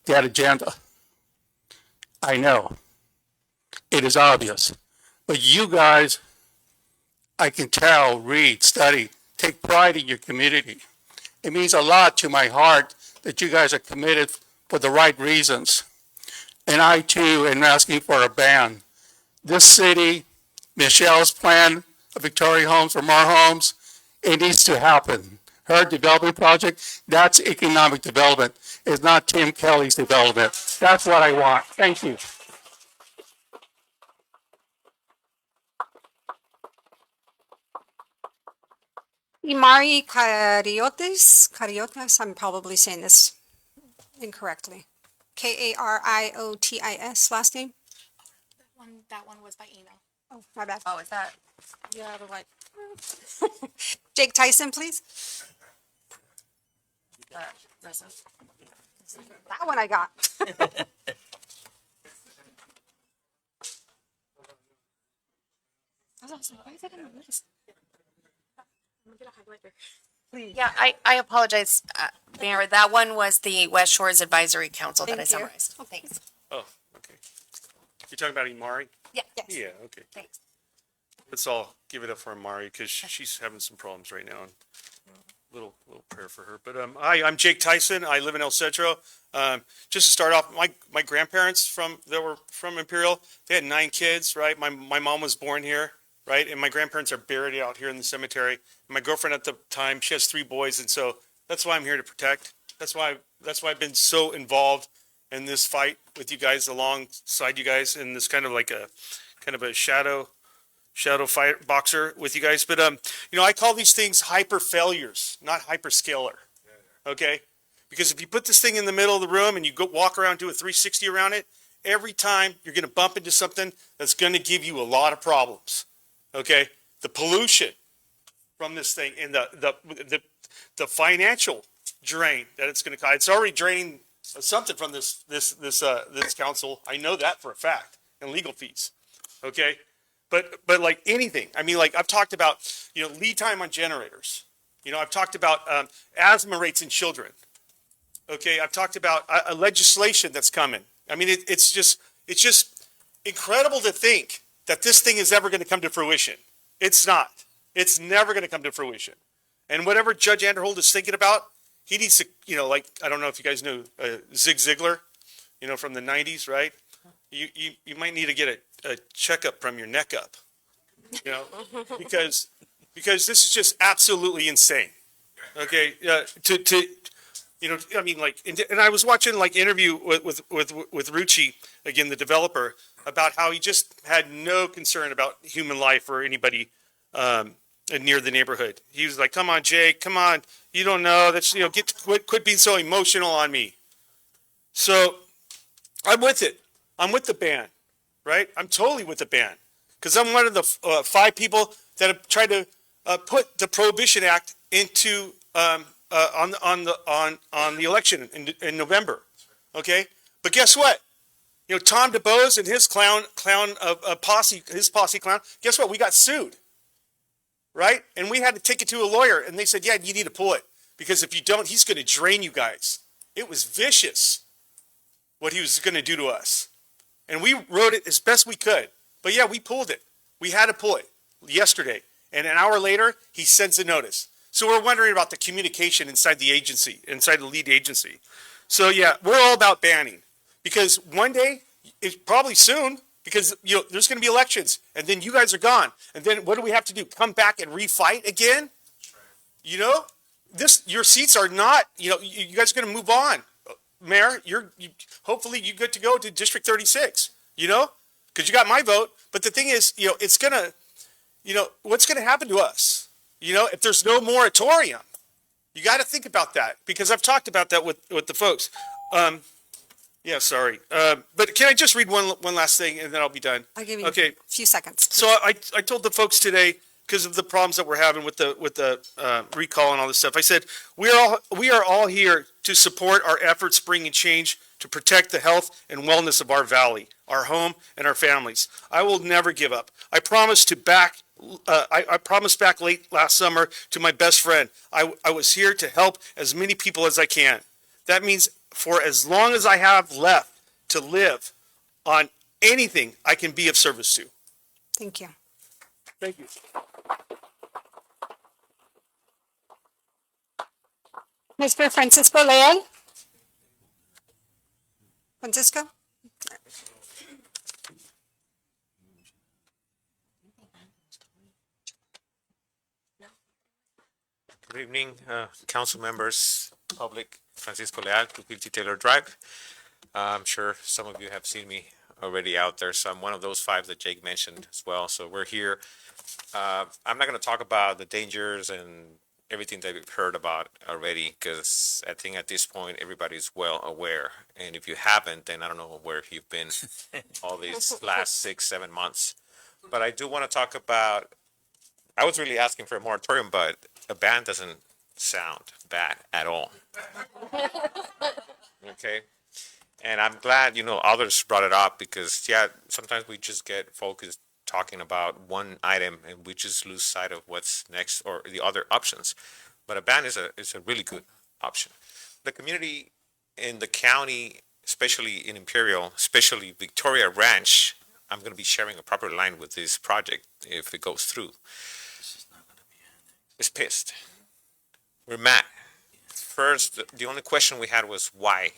that agenda. I know. It is obvious. But you guys, I can tell, read, study, take pride in your community. It means a lot to my heart that you guys are committed for the right reasons. And I too am asking for a ban. This city, Michelle's plan of Victoria Homes for more homes, it needs to happen. Her development project, that's economic development. It's not Tim Kelly's development. That's what I want. Thank you. Imari Cariotes, I'm probably saying this incorrectly. Kariotis, last name? That one was by email. Oh, my bad. Oh, is that? Yeah, the right. Jake Tyson, please. That one I got. Yeah, I apologize, Mayor. That one was the West Shores Advisory Council that I Thank you. summarized. Thanks. Oh, okay. You're talking about Imari? Yeah. Yeah, okay. Thanks. Let's all give it up for Imari because she's having some problems right now. And little prayer for her. But hi, I'm Jake Tyson. I live in El Cedro. Just to start off, my grandparents that were from Imperial, they had 9 kids, right? My mom was born here, right? And my grandparents are buried out here in the cemetery. And my girlfriend at the time, she has 3 boys, and so that's why I'm here to protect. That's why I've been so involved in this fight with you guys, alongside you guys, in this kind of a shadow fight boxer with you guys. But I call these things hyper failures, not hyperscaler. Okay? Because if you put this thing in the middle of the room and you go walk around, do a 360 around it, every time you're going to bump into something that's going to give you a lot of problems. Okay? The pollution from this thing and the financial drain that it's going to cause. It's already draining something from this council. I know that for a fact. And legal fees. Okay? But like anything, I mean, like I've talked about, lead time on generators. I've talked about asthma rates in children. Okay, I've talked about a legislation that's coming. I mean, it's just incredible to think that this thing is ever going to come to fruition. It's not. It's never going to come to fruition. And whatever Judge Anderhold is thinking about, he needs to, I don't know if you guys know Zig Ziglar, from the 90s, right? You might need to get a checkup from your neck up, because this is just absolutely insane. Okay, I mean, and I was watching interview with Rucci, again, the developer, about how he just had no concern about human life or anybody near the neighborhood. He was like, "Come on, Jake, come on, you don't know that's quit being so emotional on me." So I'm with it. I'm with the ban, right? I'm totally with the ban, because I'm one of the 5 people that have tried to put the Prohibition Act into on the election in November. Okay, but guess what? Tom DeBose and his posse clown. Guess what? We got sued, right? And we had to take it to a lawyer, and they said, "Yeah, you need to pull it, because if you don't, he's going to drain you guys." It was vicious what he was going to do to us. And we wrote it as best we could. But yeah, we pulled it. We had to pull it yesterday. And an hour later, he sends a notice. So we're wondering about the communication inside the agency, inside the lead agency. So yeah, we're all about banning. Because one day, it's probably soon, because there's going to be elections. And then you guys are gone. And then what do we have to do? Come back and refight again? Your seats are not, you guys are going to move on. Mayor, hopefully you get to go to District 36, because you got my vote. But the thing is, it's gonna, what's gonna happen to us? If there's no moratorium, you got to think about that, because I've talked about that with the folks. Yeah, sorry. But can I just read one last thing, and then I'll be done? I'll give you a few seconds. So I told the folks today, because of the problems that we're having with the recall and all this stuff, I said, we are all here to support our efforts bringing change to protect the health and wellness of our valley, our home, and our families. I will never give up. I promised back late last summer to my best friend. I was here to help as many people as I can. That means for as long as I have left to live, on anything I can be of service to. Thank you. Thank you. Mr. Francisco Leal? Francisco? Good evening, council members, public. Francisco Leal, 250 Taylor Drive. I'm sure some of you have seen me already out there, so I'm one of those 5 that Jake mentioned as well. So we're here. I'm not going to talk about the dangers and everything that we've heard about already, because I think at this point everybody's well aware. And if you haven't, then I don't know where you've been all these last 6-7 months. But I do want to talk about, I was really asking for a moratorium, but a ban doesn't sound bad at all. Okay? And I'm glad, others brought it up, because, yeah, sometimes we just get focused talking about one item and we just lose sight of what's next or the other options. But a ban is a really good option. The community in the county, especially in Imperial, especially Victoria Ranch, I'm going to be sharing a proper line with this project if it goes through. Is pissed. We're mad. First, the only question we had was why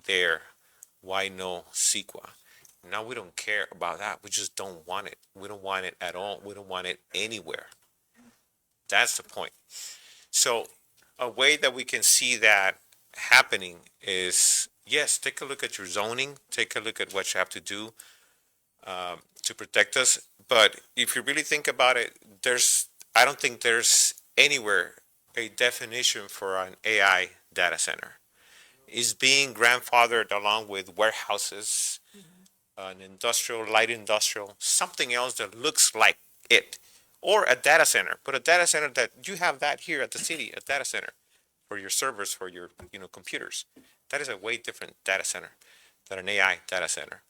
there? Why no CEQA? Now we don't care about that. We just don't want it. We don't want it at all. We don't want it anywhere. That's the point. So a way that we can see that happening is, yes, take a look at your zoning, take a look at what you have to do to protect us. But if you really think about it, I don't think there's anywhere a definition for an AI data center. Is being grandfathered along with warehouses, an industrial, light industrial, something else that looks like it, or a data center. But a data center that you have that here at the city, a data center for your servers, for your computers. That is a way different data center than an AI data center.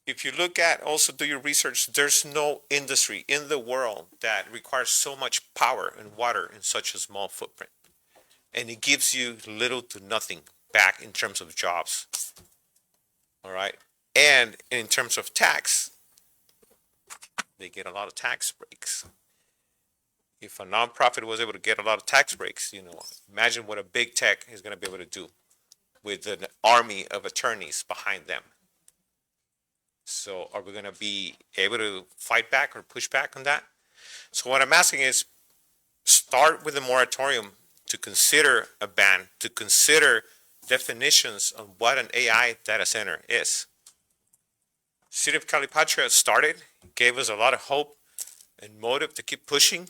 If you look at, also do your research, there's no industry in the world that requires so much power and water in such a small footprint. And it gives you little to nothing back in terms of jobs. All right. And in terms of tax, they get a lot of tax breaks. If a nonprofit was able to get a lot of tax breaks, imagine what a big tech is going to be able to do with an army of attorneys behind them. So are we going to be able to fight back or push back on that? So what I'm asking is, start with a moratorium to consider a ban, to consider definitions of what an AI data center is. City of Calipatria started, gave us a lot of hope and motive to keep pushing.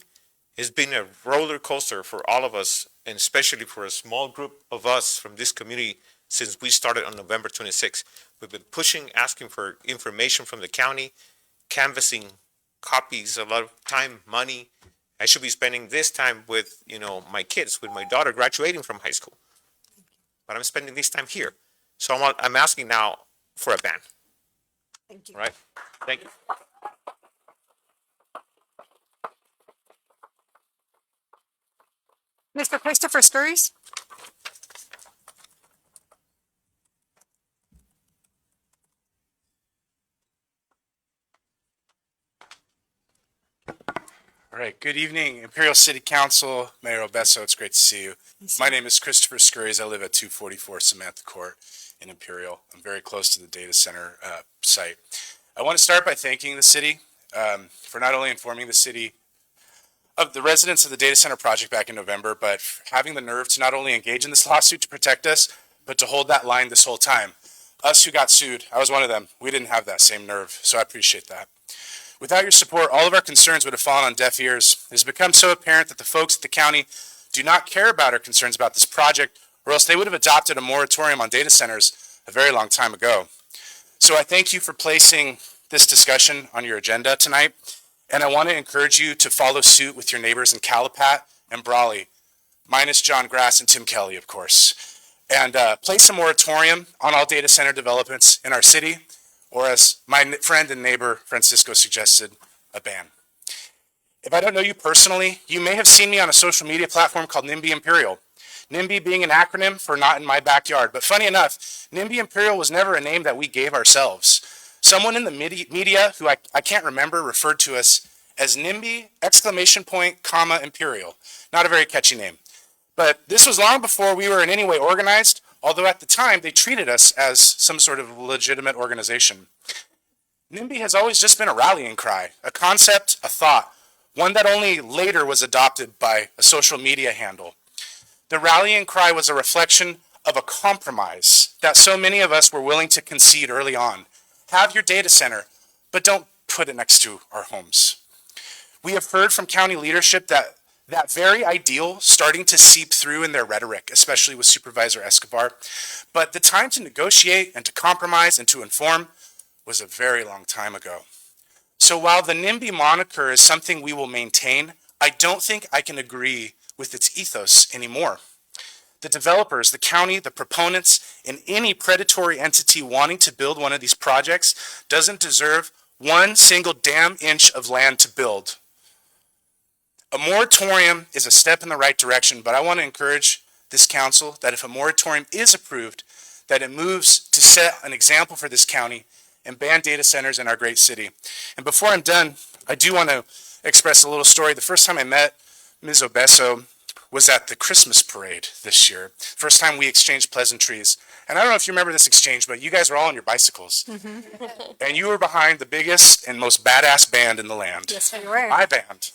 It's been a roller coaster for all of us, and especially for a small group of us from this community since we started on November 26th. We've been pushing, asking for information from the county, canvassing copies, a lot of time, money. I should be spending this time with, my kids, with my daughter graduating from high school. But I'm spending this time here. So I'm asking now for a ban. Thank you. All right? Thank you. Mr. Christopher Scurries? All right, good evening, Imperial City Council, Mayor Obeso, it's great to see you. My name is Christopher Scurries. I live at 244 Samantha Court in Imperial. I'm very close to the data center site. I want to start by thanking the city for not only informing the city of the residents of the data center project back in November, but having the nerve to not only engage in this lawsuit to protect us, but to hold that line this whole time. Us who got sued, I was one of them. We didn't have that same nerve, so I appreciate that. Without your support, all of our concerns would have fallen on deaf ears. It has become so apparent that the folks at the county do not care about our concerns about this project, or else they would have adopted a moratorium on data centers a very long time ago. So I thank you for placing this discussion on your agenda tonight, and I want to encourage you to follow suit with your neighbors in Calipat and Brawley, minus John Grass and Tim Kelly, of course, and place a moratorium on all data center developments in our city, or as my friend and neighbor Francisco suggested, a ban. If I don't know you personally, you may have seen me on a social media platform called NIMBY Imperial. NIMBY being an acronym for Not in My Backyard. But funny enough, NIMBY Imperial was never a name that we gave ourselves. Someone in the media who I can't remember referred to us as NIMBY !, Imperial. Not a very catchy name. But this was long before we were in any way organized, although at the time they treated us as some sort of legitimate organization. NIMBY has always just been a rallying cry, a concept, a thought, one that only later was adopted by a social media handle. The rallying cry was a reflection of a compromise that so many of us were willing to concede early on. Have your data center, but don't put it next to our homes. We have heard from county leadership that very ideal starting to seep through in their rhetoric, especially with Supervisor Escobar. But the time to negotiate and to compromise and to inform was a very long time ago. So while the NIMBY moniker is something we will maintain, I don't think I can agree with its ethos anymore. The developers, the county, the proponents, and any predatory entity wanting to build one of these projects doesn't deserve one single damn inch of land to build. A moratorium is a step in the right direction, but I want to encourage this council that if a moratorium is approved, that it moves to set an example for this county and ban data centers in our great city. And before I'm done, I do want to express a little story. The first time I met Ms. Obeso was at the Christmas parade this year. First time we exchanged pleasantries. And I don't know if you remember this exchange, but you guys were all on your bicycles. And you were behind the biggest and most badass band in the land. Yes, we were. My band.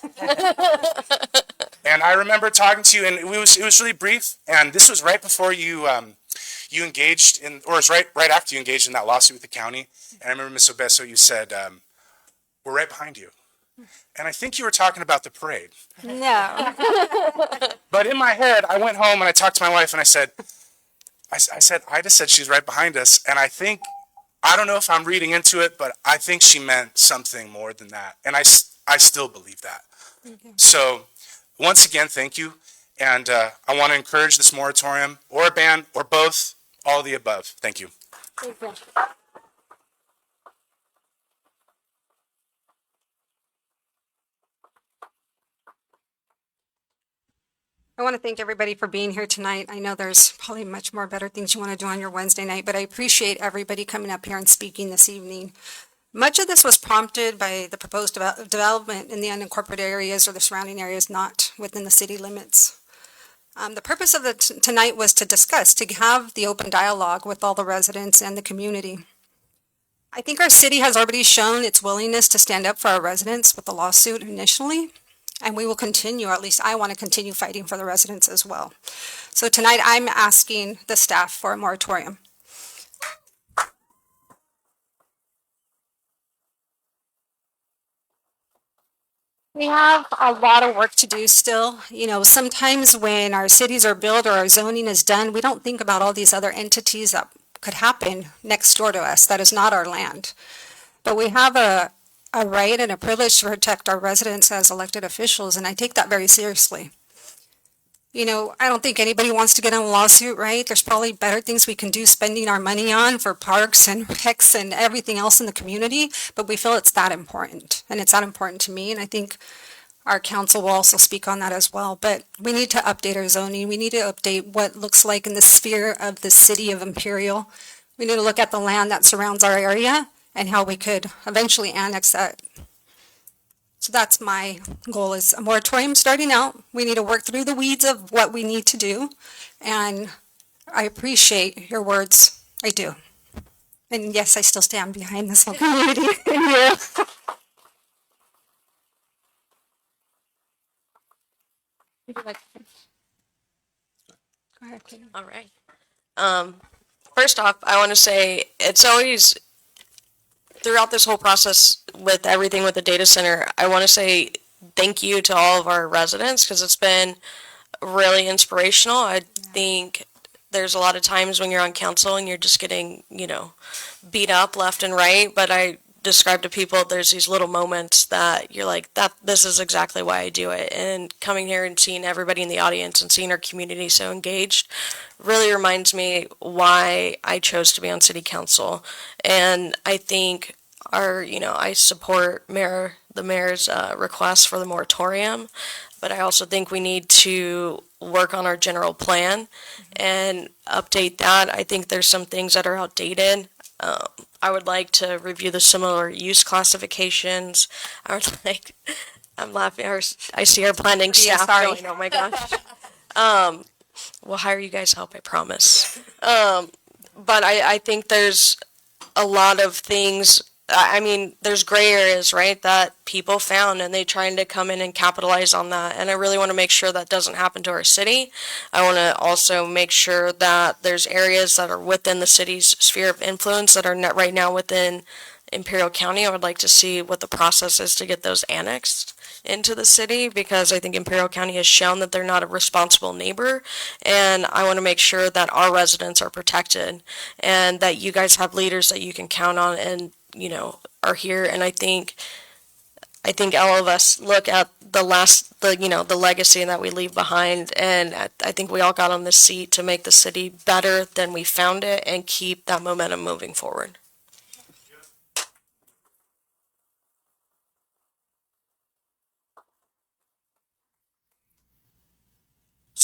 And I remember talking to you, and it was really brief. And this was right before you you engaged in, or it was right after you engaged in that lawsuit with the county. And I remember, Ms. Obeso, you said, we're right behind you. And I think you were talking about the parade. No. But in my head, I went home and I talked to my wife and I said, Ida said she's right behind us. And I think, I don't know if I'm reading into it, but I think she meant something more than that. And I still believe that. Okay. So once again, thank you. And I want to encourage this moratorium or a ban or both, all of the above. Thank you. Thank you. I want to thank everybody for being here tonight. I know there's probably much more better things you want to do on your Wednesday night, but I appreciate everybody coming up here and speaking this evening. Much of this was prompted by the proposed development in the unincorporated areas or the surrounding areas not within the city limits. The purpose of tonight was to discuss, to have the open dialogue with all the residents and the community. I think our city has already shown its willingness to stand up for our residents with the lawsuit initially. And we will continue, or at least I want to continue fighting for the residents as well. So tonight I'm asking the staff for a moratorium. We have a lot of work to do still. You know, sometimes when our cities are built or our zoning is done, we don't think about all these other entities that could happen next door to us. That is not our land. But we have a right and a privilege to protect our residents as elected officials, and I take that very seriously. You know, I don't think anybody wants to get in a lawsuit, right? There's probably better things we can do spending our money on for parks and recs and everything else in the community, but we feel it's that important, and it's that important to me, and I think our council will also speak on that as well. But we need to update our zoning. We need to update what looks like in the sphere of the city of Imperial. We need to look at the land that surrounds our area and how we could eventually annex that. So that's my goal, is a moratorium starting out. We need to work through the weeds of what we need to do. And I appreciate your words. I do. And yes, I still stand behind this whole community. Yeah. Go ahead, Katie. All right. First off, I want to say it's always, throughout this whole process with everything with the data center, I want to say thank you to all of our residents because it's been really inspirational. I think there's a lot of times when you're on council and you're just getting, you know, beat up left and right, but I describe to people there's these little moments that you're like, this is exactly why I do it. And coming here and seeing everybody in the audience and seeing our community so engaged really reminds me why I chose to be on city council. And I think I support the mayor's request for the moratorium, but I also think we need to work on our general plan and update that. I think there's some things that are outdated. I would like to review the similar use classifications. I'm laughing, I see our planning staff going, oh my gosh. We'll hire you guys help, I promise. But I think there's a lot of things, I mean, there's gray areas, right, that people found and they trying to come in and capitalize on that. And I really want to make sure that doesn't happen to our city. I want to also make sure that there's areas that are within the city's sphere of influence that are not right now within Imperial County. I would like to see what the process is to get those annexed into the city, because I think Imperial County has shown that they're not a responsible neighbor, and I want to make sure that our residents are protected and that you guys have leaders that you can count on and, you know, are here. And I think all of us look at the legacy that we leave behind, and I think we all got on this seat to make the city better than we found it and keep that momentum moving forward.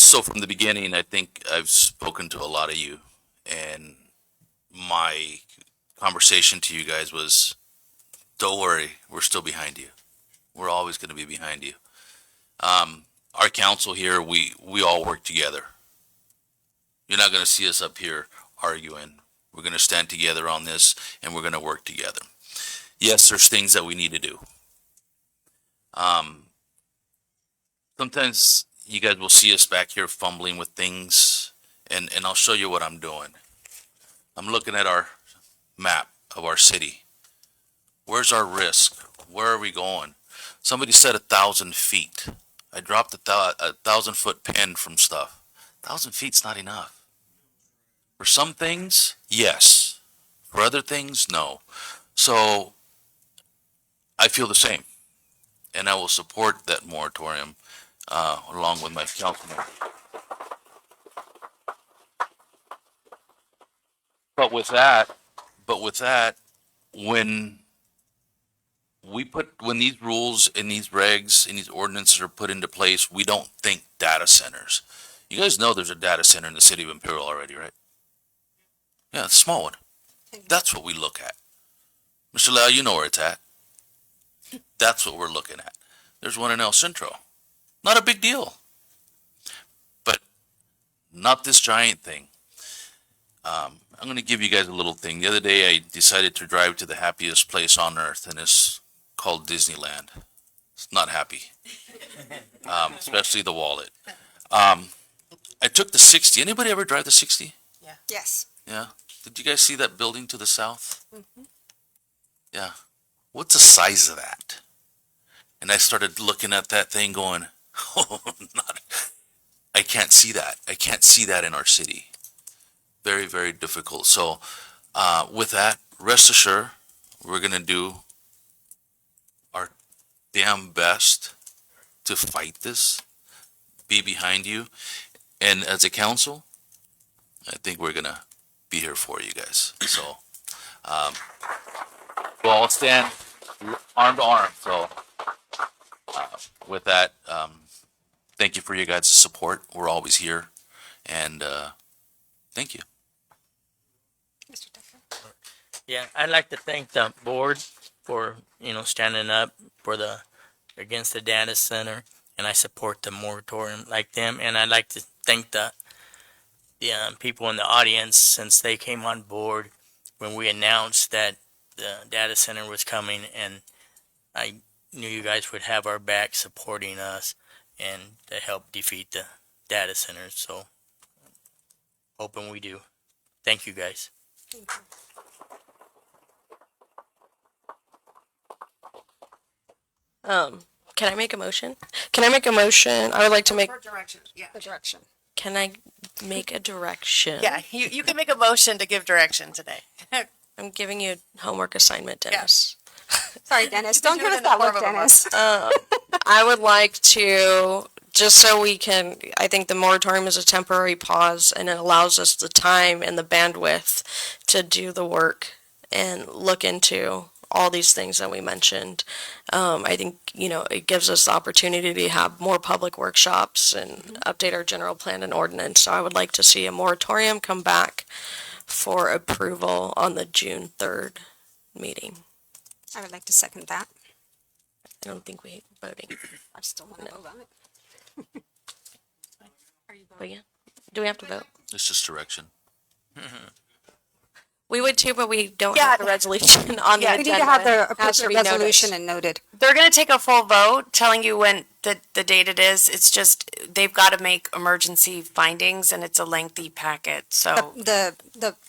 So from the beginning, I think I've spoken to a lot of you, and my conversation to you guys was, don't worry, we're still behind you. We're always going to be behind you. Our council here, we all work together. You're not going to see us up here arguing. We're going to stand together on this, and we're going to work together. Yes, there's things that we need to do. Sometimes you guys will see us back here fumbling with things, and I'll show you what I'm doing. I'm looking at our map of our city. Where's our risk? Where are we going? Somebody said 1,000 feet. I dropped a 1,000-foot pin from stuff. 1,000 feet's not enough. For some things, yes. For other things, no. So I feel the same, and I will support that moratorium along with my councilman. But with that, when these rules and these regs and these ordinances are put into place, we don't think data centers. You guys know there's a data center in the city of Imperial already, right? Yeah, it's a small one. That's what we look at. Mr. Lau, you know where it's at. That's what we're looking at. There's one in El Centro. Not a big deal. But not this giant thing. I'm going to give you guys a little thing. The other day I decided to drive to the happiest place on earth, and it's called Disneyland. It's not happy. Especially the wallet. I took the 60. Anybody ever drive the 60? Yeah. Yes. Yeah. Did you guys see that building to the south? Mm-hmm. Yeah. What's the size of that? And I started looking at that thing going, oh, I can't see that. I can't see that in our city. Very, very difficult. So with that, rest assured, we're going to do our damn best to fight this, be behind you. And as a council, I think we're going to be here for you guys. So we'll all stand arm to arm. So with that, thank you for your guys' support. We're always here. And thank you. Yeah, I'd like to thank the board for, standing up for against the data center, and I support the moratorium like them. And I'd like to thank the people in the audience, since they came on board when we announced that the data center was coming, and I knew you guys would have our back supporting us and to help defeat the data centers. So hoping we do. Thank you guys. Thank you. Can I make a motion? I would like to make, For direction, yeah. The direction. can I make a direction? Yeah, you can make a motion to give direction today. I'm giving you a homework assignment, Dennis. Sorry, Dennis. You can Don't do give it us in the that form look, of a Dennis. I would like to, just so we can, I think the moratorium is a temporary pause, and it allows us the time and the bandwidth to do the work and look into all these things that we mentioned. I think, it gives us the opportunity to have more public workshops and update our general plan and ordinance. So I would like to see a moratorium come back for approval on the June 3rd meeting. I would like to second that. I don't think we're voting. I still want to vote on it. But yeah, do we have to vote? It's just direction. We would too, but we don't have the resolution on the We agenda. need to have the It has to appropriate be resolution noticed. and noted. They're gonna take a full vote, telling you when the date it is. It's just, they've got to make emergency findings, and it's a lengthy packet, so, The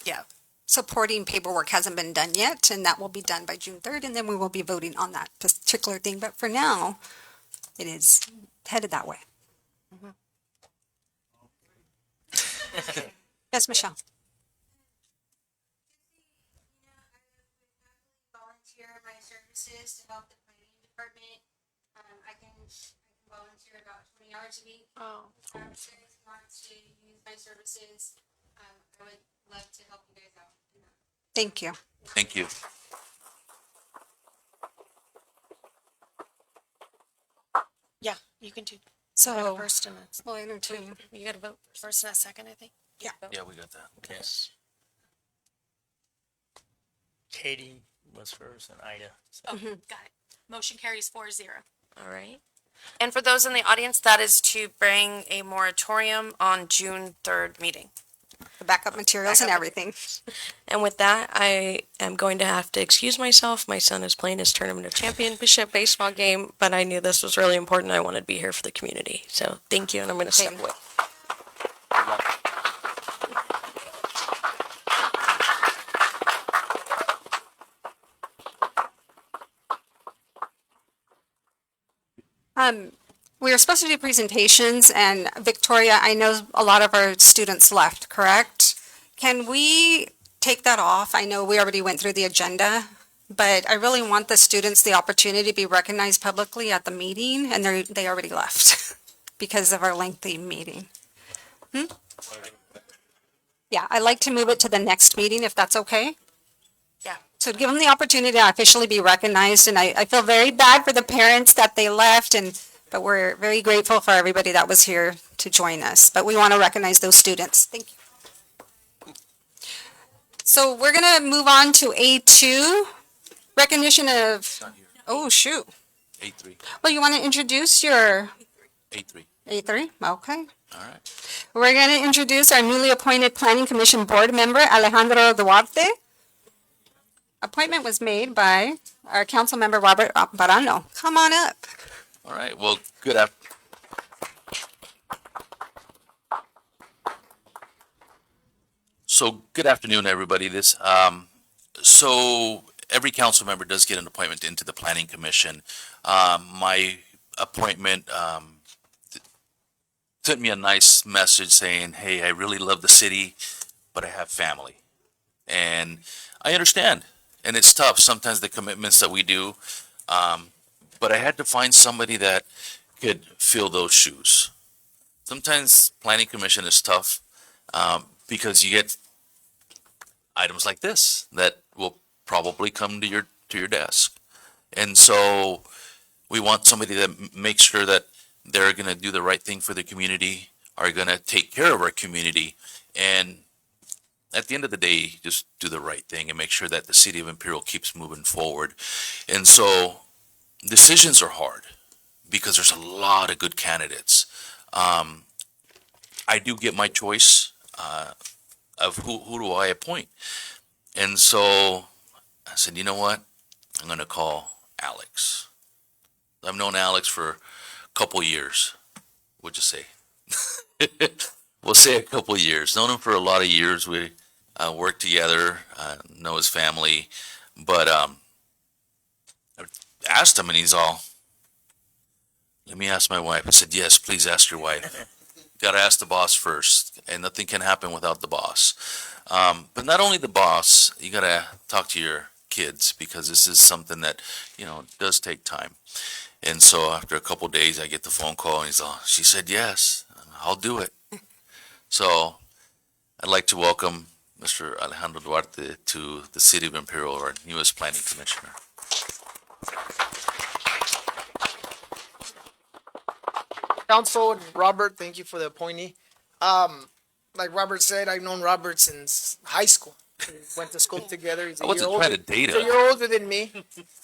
yeah. supporting paperwork hasn't been done yet, and that will be done by June 3rd, and then we will be voting on that particular thing. But for now, it is headed that way. Yes, Michelle. Volunteer my services to help the planning department. I can volunteer about 20 hours a week. Oh. If you want to use my services, I would love to help you guys out. Thank you. Thank you. Yeah, you can do. So, First and a, we'll entertain. you gotta vote first and a second, I think. Yeah. Yeah, we got that. Yes. Katie was first and Ida. Oh, got it. Motion carries 4-0. All right. And for those in the audience, that is to bring a moratorium on June 3rd meeting. The backup materials and everything. And with that, I am going to have to excuse myself. My son is playing his tournament of championship baseball game, but I knew this was really important. I wanted to be here for the community. So thank you, and I'm going to step away. We were supposed to do presentations, and Victoria, I know a lot of our students left, correct? Can we take that off? I know we already went through the agenda, but I really want the students the opportunity to be recognized publicly at the meeting, and they already left because of our lengthy meeting. Yeah, I'd like to move it to the next meeting, if that's okay. Yeah. So give them the opportunity to officially be recognized, and I feel very bad for the parents that they left, but we're very grateful for everybody that was here to join us. But we want to recognize those students. Thank you. So we're gonna move on to A2, recognition of, oh, shoot. A3. Well, you want to introduce your A3. A3? Okay. All right. We're gonna introduce our newly appointed Planning Commission Board member, Alejandro Duarte. Appointment was made by our council member, Robert Barano. Come on up. All right. Well, good afternoon. So good afternoon, everybody. So every council member does get an appointment into the Planning Commission. My appointment sent me a nice message saying, "Hey, I really love the city, but I have family," and I understand. And it's tough sometimes, the commitments that we do. But I had to find somebody that could fill those shoes. Sometimes Planning Commission is tough because you get items like this that will probably come to your desk. And so we want somebody that makes sure that they're going to do the right thing for the community, are going to take care of our community, and at the end of the day, just do the right thing and make sure that the city of Imperial keeps moving forward. And so decisions are hard because there's a lot of good candidates. I do get my choice of who do I appoint. And so I said, you know what? I'm going to call Alex. I've known Alex for a couple years. We'll just say. We'll say a couple years. Known him for a lot of years. We work together, know his family. But I asked him, and he's all, let me ask my wife. I said, yes, please ask your wife. Got to ask the boss first, and nothing can happen without the boss. But not only the boss, you got to talk to your kids, because this is something that, does take time. And so after a couple days, I get the phone call, and she said, yes, I'll do it. So I'd like to welcome Mr. Alejandro Duarte to the City of Imperial, our newest planning commissioner. Council and Robert, thank you for the appointee. Like Robert said, I've known Robert since high school. We went to school together. He's a I wasn't year trying older- to date he's a her. year older than me.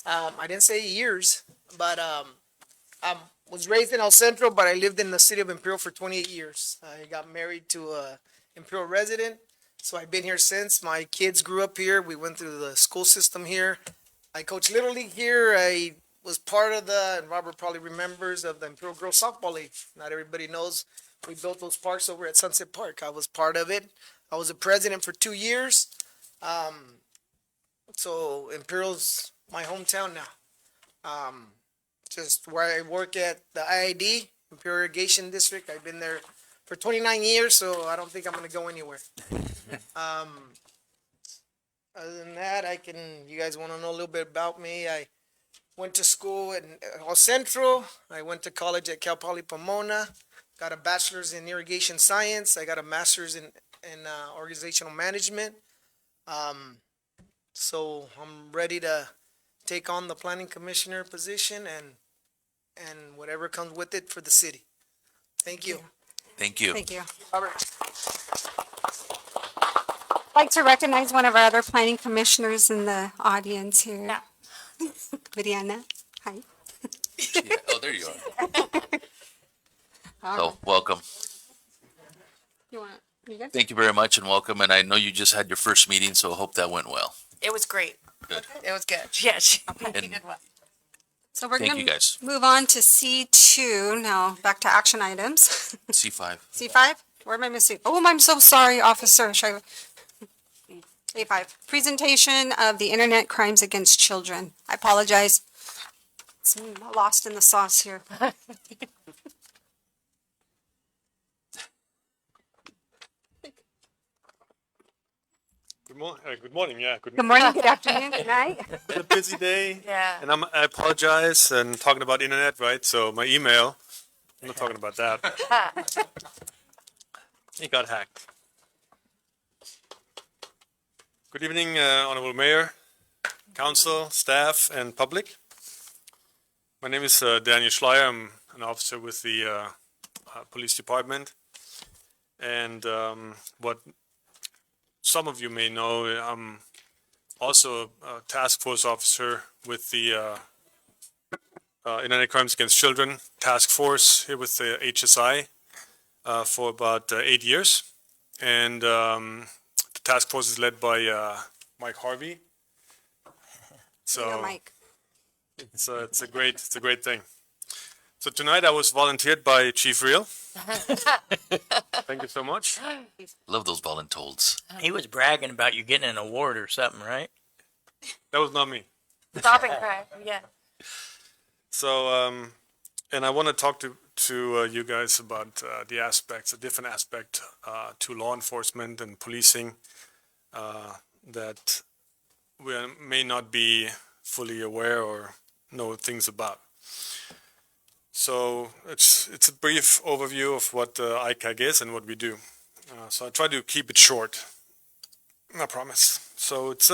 I didn't say years, but I was raised in El Centro, but I lived in the city of Imperial for 28 years. I got married to a Imperial resident, so I've been here since. My kids grew up here. We went through the school system here. I coached Little League here. I was part of and Robert probably remembers, of the Imperial Girls Softball League. Not everybody knows we built those parks over at Sunset Park. I was part of it. I was a president for 2 years. So Imperial's my hometown now. Just where I work at the IID, Imperial Irrigation District. I've been there for 29 years, so I don't think I'm going to go anywhere. Other than that, you guys want to know a little bit about me? I went to school at El Centro. I went to college at Cal Poly Pomona. Got a bachelor's in irrigation science. I got a master's in organizational management. So I'm ready to take on the planning commissioner position and whatever comes with it for the city. Thank you. Thank you. Thank you. Robert. I'd like to recognize one of our other planning commissioners in the audience here. Brianna, hi. Yeah. Oh, there you are. All So, right. welcome. You good? Thank you very much and welcome. And I know you just had your first meeting, so I hope that went well. It was great. Good. It was good. Yes. You And did well. So we're Thank gonna you, guys. move on to C2 now, back to action items. C5. C5, where am I missing? Oh, I'm so sorry, officer. A5, presentation of the internet crimes against children. I apologize. It's lost in the sauce here. Good morning, yeah. Good morning, good afternoon, good night. It's a busy day. Yeah. And I apologize and talking about internet, right? So my email, I'm not talking about that. It got hacked. Good evening, Honorable Mayor, Council, staff, and public. My name is Daniel Schleier. I'm an officer with the police department. And what some of you may know, I'm also a task force officer with the Internet Crimes Against Children task force here with the HSI for about 8 years. And the task force is led by Mike Harvey. So Mike. it's a great thing. So tonight I was volunteered by Chief Real. Thank you so much. Love those voluntold. He was bragging about you getting an award or something, right? That was not me. Stop and cry. Yeah. So, and I want to talk to you guys about the aspects, a different aspect to law enforcement and policing that we may not be fully aware or know things about. So it's a brief overview of what ICAG is and what we do. So I try to keep it short, I promise. So it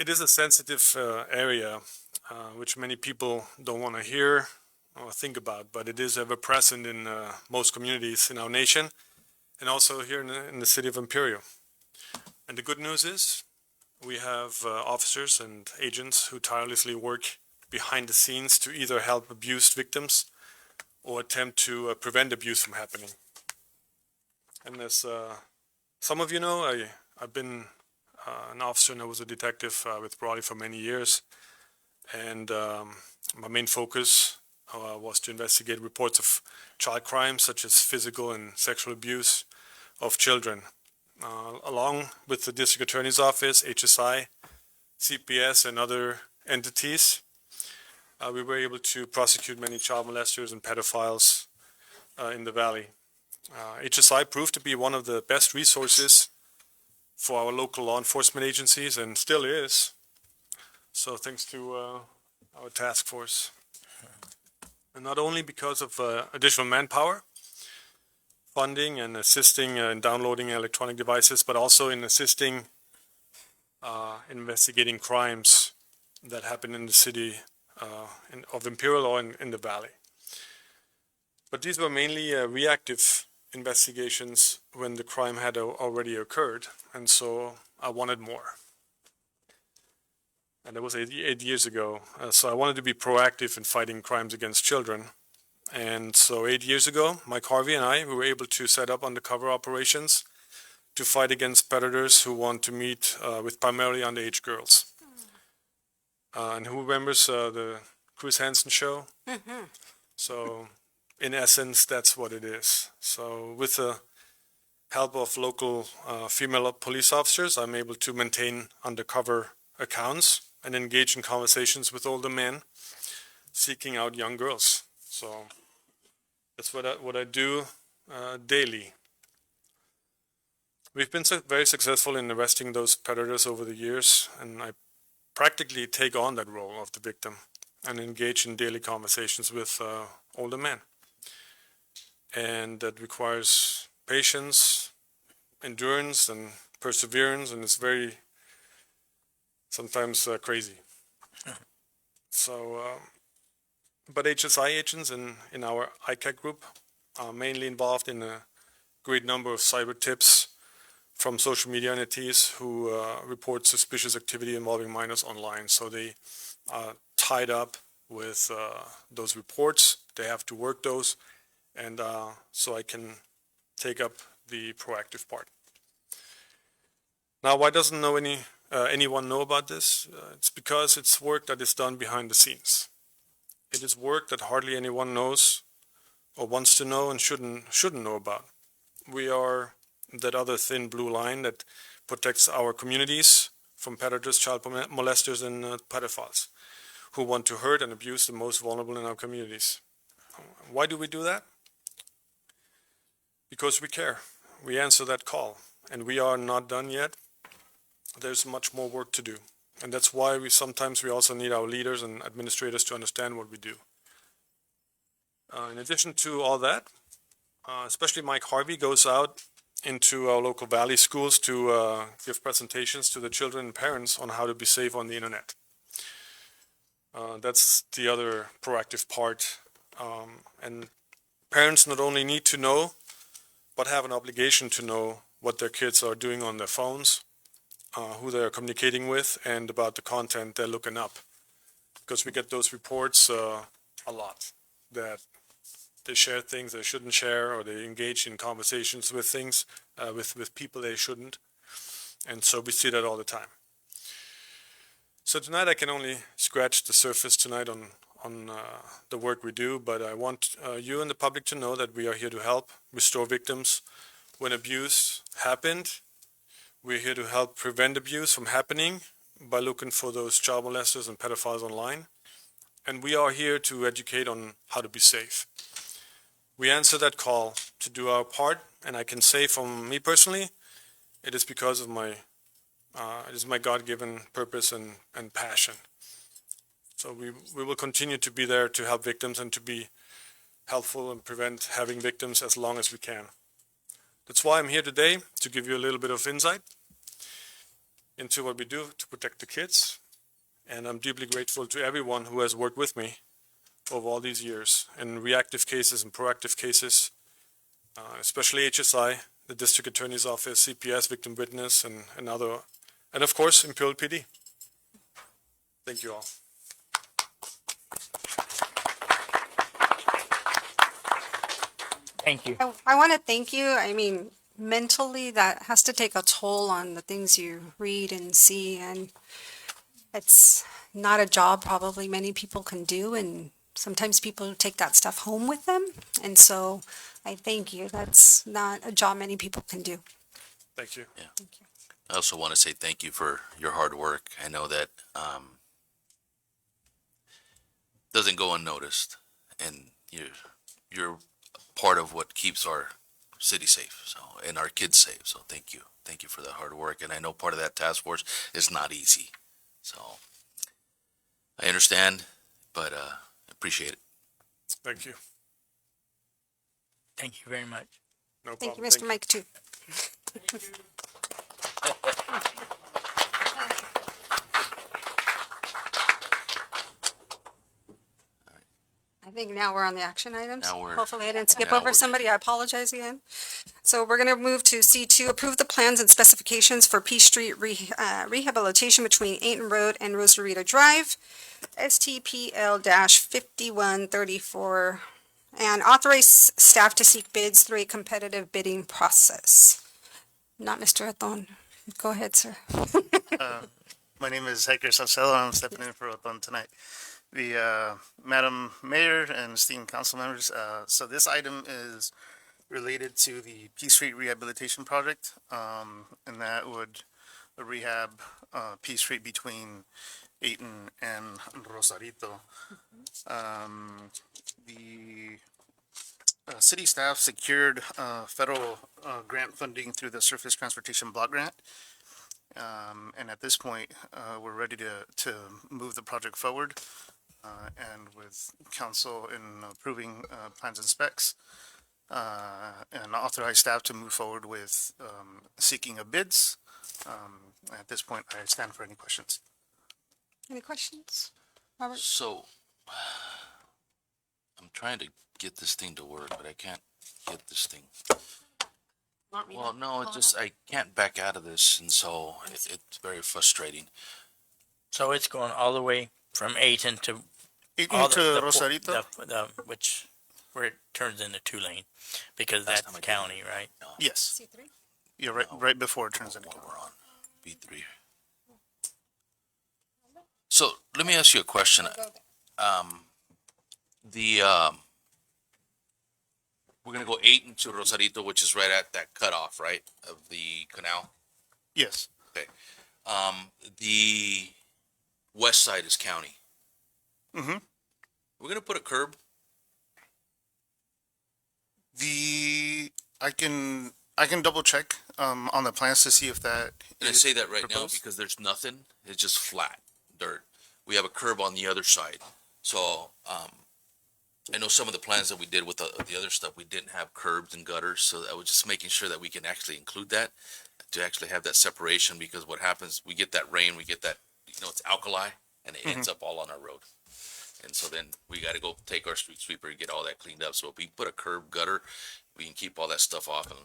is a sensitive area, which many people don't want to hear or think about, but it is ever present in most communities in our nation and also here in the city of Imperial. And the good news is we have officers and agents who tirelessly work behind the scenes to either help abused victims or attempt to prevent abuse from happening. And as some of you know, I've been an officer and I was a detective with Raleigh for many years. And my main focus was to investigate reports of child crimes such as physical and sexual abuse of children. Along with the District Attorney's Office, HSI, CPS, and other entities, we were able to prosecute many child molesters and pedophiles in the Valley. HSI proved to be one of the best resources for our local law enforcement agencies and still is. So thanks to our task force. And not only because of additional manpower, funding and assisting in downloading electronic devices, but also in assisting investigating crimes that happen in the city of Imperial or in the Valley. But these were mainly reactive investigations when the crime had already occurred, and so I wanted more. And that was 8 years ago, so I wanted to be proactive in fighting crimes against children. And so 8 years ago, Mike Harvey and I, we were able to set up undercover operations to fight against predators who want to meet with primarily underage girls. And who remembers the Chris Hansen show? Mm-hmm. So in essence, that's what it is. So with the help of local female police officers, I'm able to maintain undercover accounts and engage in conversations with older men seeking out young girls. So that's what I do daily. We've been very successful in arresting those predators over the years, and I practically take on that role of the victim and engage in daily conversations with older men. And that requires patience, endurance, and perseverance, and it's very sometimes crazy. So but HSI agents in our ICAC group are mainly involved in a great number of cyber tips from social media entities who report suspicious activity involving minors online. So they are tied up with those reports. They have to work those, and so I can take up the proactive part. Now, why doesn't anyone know about this? It's because it's work that is done behind the scenes. It is work that hardly anyone knows or wants to know and shouldn't know about. We are that other thin blue line that protects our communities from predators, child molesters, and pedophiles who want to hurt and abuse the most vulnerable in our communities. Why do we do that? Because we care. We answer that call, and we are not done yet. There's much more work to do, and that's why we also need our leaders and administrators to understand what we do. In addition to all that, especially Mike Harvey goes out into our local valley schools to give presentations to the children and parents on how to be safe on the internet. That's the other proactive part. And parents not only need to know, but have an obligation to know what their kids are doing on their phones, who they're communicating with, and about the content they're looking up. Because we get those reports a lot, that they share things they shouldn't share, or they engage in conversations with things, with people they shouldn't. And so we see that all the time. So tonight I can only scratch the surface tonight on the work we do, but I want you and the public to know that we are here to help restore victims when abuse happened. We're here to help prevent abuse from happening by looking for those child molesters and pedophiles online. And we are here to educate on how to be safe. We answer that call to do our part, and I can say from me personally, it is because of it is my God-given purpose and passion. So we will continue to be there to help victims and to be helpful and prevent having victims as long as we can. That's why I'm here today, to give you a little bit of insight into what we do to protect the kids. And I'm deeply grateful to everyone who has worked with me over all these years in reactive cases and proactive cases, especially HSI, the District Attorney's Office, CPS, Victim Witness, and of course, Imperial PD. Thank you all. Thank you. I want to thank you. I mean, mentally, that has to take a toll on the things you read and see, and it's not a job probably many people can do, and sometimes people take that stuff home with them, and so I thank you. That's not a job many people can do. Thank you. Yeah. Thank you. I also want to say thank you for your hard work. I know that doesn't go unnoticed, and you're part of what keeps our city safe, and our kids safe. So thank you for that hard work. And I know part of that task force is not easy, so I understand, but appreciate it. Thank you. Thank you very much. No Thank you, problem. Mr. Mike, too. I think now we're on the action items. Hopefully I didn't skip over somebody. I apologize again. So we're going to move to C2, approve the plans and specifications for P Street rehabilitation between Ayton Road and Rosarito Drive, STPL-5134, and authorize staff to seek bids through a competitive bidding process. Not Mr. Athon. Go ahead, sir. My name is Hector Salcedo, and I'm stepping in for Athon tonight. The Madam Mayor and esteemed council members, so this item is related to the P Street Rehabilitation Project, and that would rehab P Street between Ayton and Rosarito. The city staff secured federal grant funding through the Surface Transportation Block Grant. And at this point, we're ready to move the project forward. And with council in approving plans and specs, and authorize staff to move forward with seeking of bids. At this point, I stand for any questions. Any questions, Robert? So I'm trying to get this thing to work, but I can't get this thing. Want me to Well, no, it pull just, I can't back out of this, and so it's very frustrating. So it's going all the way from Ayton to Even all to Rosarito? which where it turns into 2-lane, because Last that's time I did county, right? Yes. C3? You're right before it turns into. We're on B3. So let me ask you a question. The we're gonna go 8 into Rosarito, which is right at that cutoff, right, of the canal. Yes. Okay. The west side is county. Mm-hmm. We're gonna put a curb. I can double check on the plans to see if that. And I is say that right now proposed. because there's nothing. It's just flat dirt. We have a curb on the other side. So, I know some of the plans that we did with the other stuff, we didn't have curbs and gutters. So I was just making sure that we can actually include that to actually have that separation, because what happens, we get that rain, we get that, it's alkali, and it ends up all on our road. And so then we got to go take our street sweeper and get all that cleaned up. So if we put a curb gutter, we can keep all that stuff off and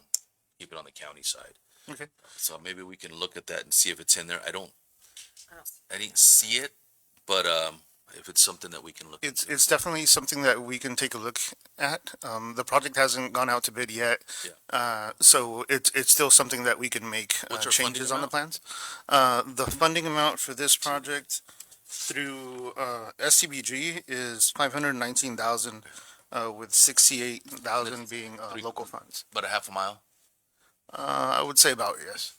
keep it on the county side. Okay. So maybe we can look at that and see if it's in there. I didn't see it, but if it's something that we can look into. It's definitely something that we can take a look at. The project hasn't gone out to bid yet. So it's still something that we can make What's our changes funding on the amount? plans. The funding amount for this project through SCBG is 519,000, with 68,000 being local funds. About a half a mile? I would say about, yes,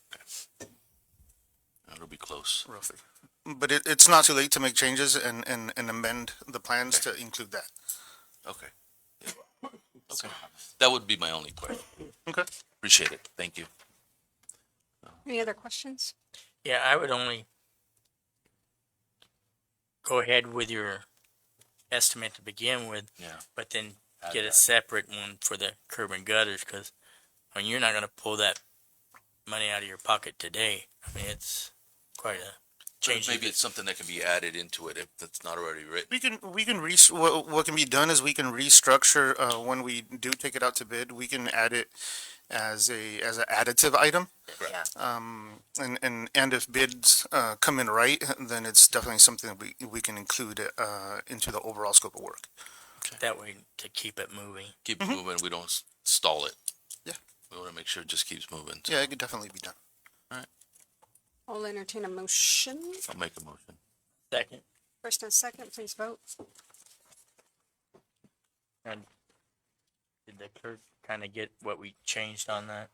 It'll be close. roughly. But it's not too late to make changes and amend the plans to include that. Okay. Yeah. Okay. That would be my only question. Okay. Appreciate it. Thank you. Any other questions? Yeah, I would only go ahead with your estimate to begin with, Yeah. but then get a separate one for the curb and gutters, because you're not going to pull that money out of your pocket today. I mean, it's quite a change. Maybe it's something that can be added into it if it's not already written. What can be done is we can restructure when we do take it out to bid. We can add it as an additive item. Correct. And if bids come in right, then it's definitely something that we can include into the overall scope of work. That way to keep it moving. Keep moving. We don't stall it. Yeah. We want to make sure it just keeps moving. Yeah, it could definitely be done. I'll entertain a motion. I'll make a motion. Second. First and second, please vote. And did the clerk kind of get what we changed on that?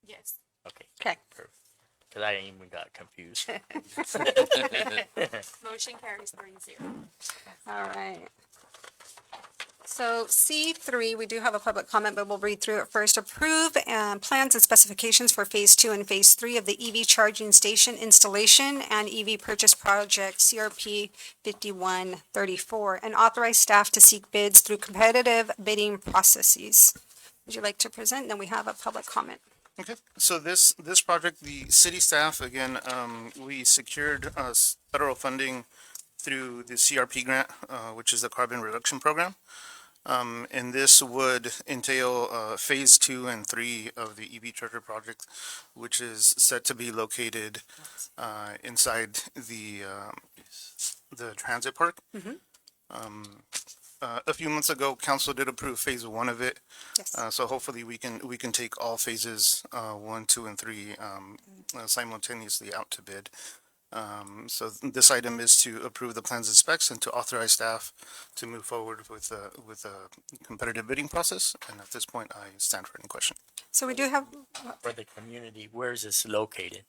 Yes. Okay. Okay. Perfect. Because I even got confused. Motion carries 3-0. All right. So C3, we do have a public comment, but we'll read through it first. Approve plans and specifications for Phase 2 and Phase 3 of the EV charging station installation and EV purchase project CRP 5134, and authorize staff to seek bids through competitive bidding processes. Would you like to present? Then we have a public comment. Okay, so this project, the city staff, again, we secured federal funding through the CRP grant, which is the Carbon Reduction Program. And this would entail Phase 2 and 3 of the EV charger project, which is set to be located inside the transit park. A few months ago, council did approve Phase 1 of it. Yes. So hopefully we can take all phases 1, 2, and 3 simultaneously out to bid. So this item is to approve the plans and specs and to authorize staff to move forward with a competitive bidding process. And at this point, I stand for any question. So we do have, For the community, where is this located?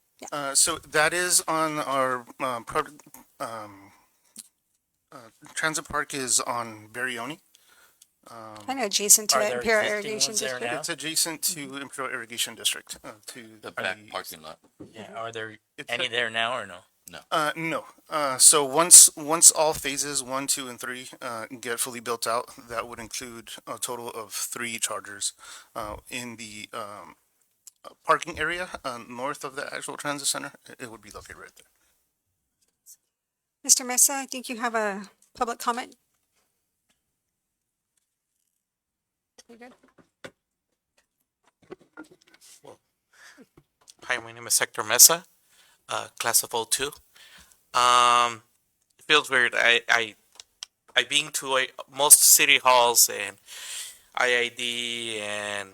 So that is on our transit park is on Barioni. kind of adjacent to Are the there Imperial existing Irrigation ones there District. now? It's adjacent to Imperial Irrigation District, to The back parking lot. Yeah. Are there It's any there now or no? no. So once all phases 1, 2, and 3 get fully built out, that would include a total of 3 chargers in the parking area north of the actual transit center. It would be located right there. Mr. Mesa, I think you have a public comment. You good? Hi, my name is Hector Mesa, class of '02. It feels weird. I've been to most city halls and IID and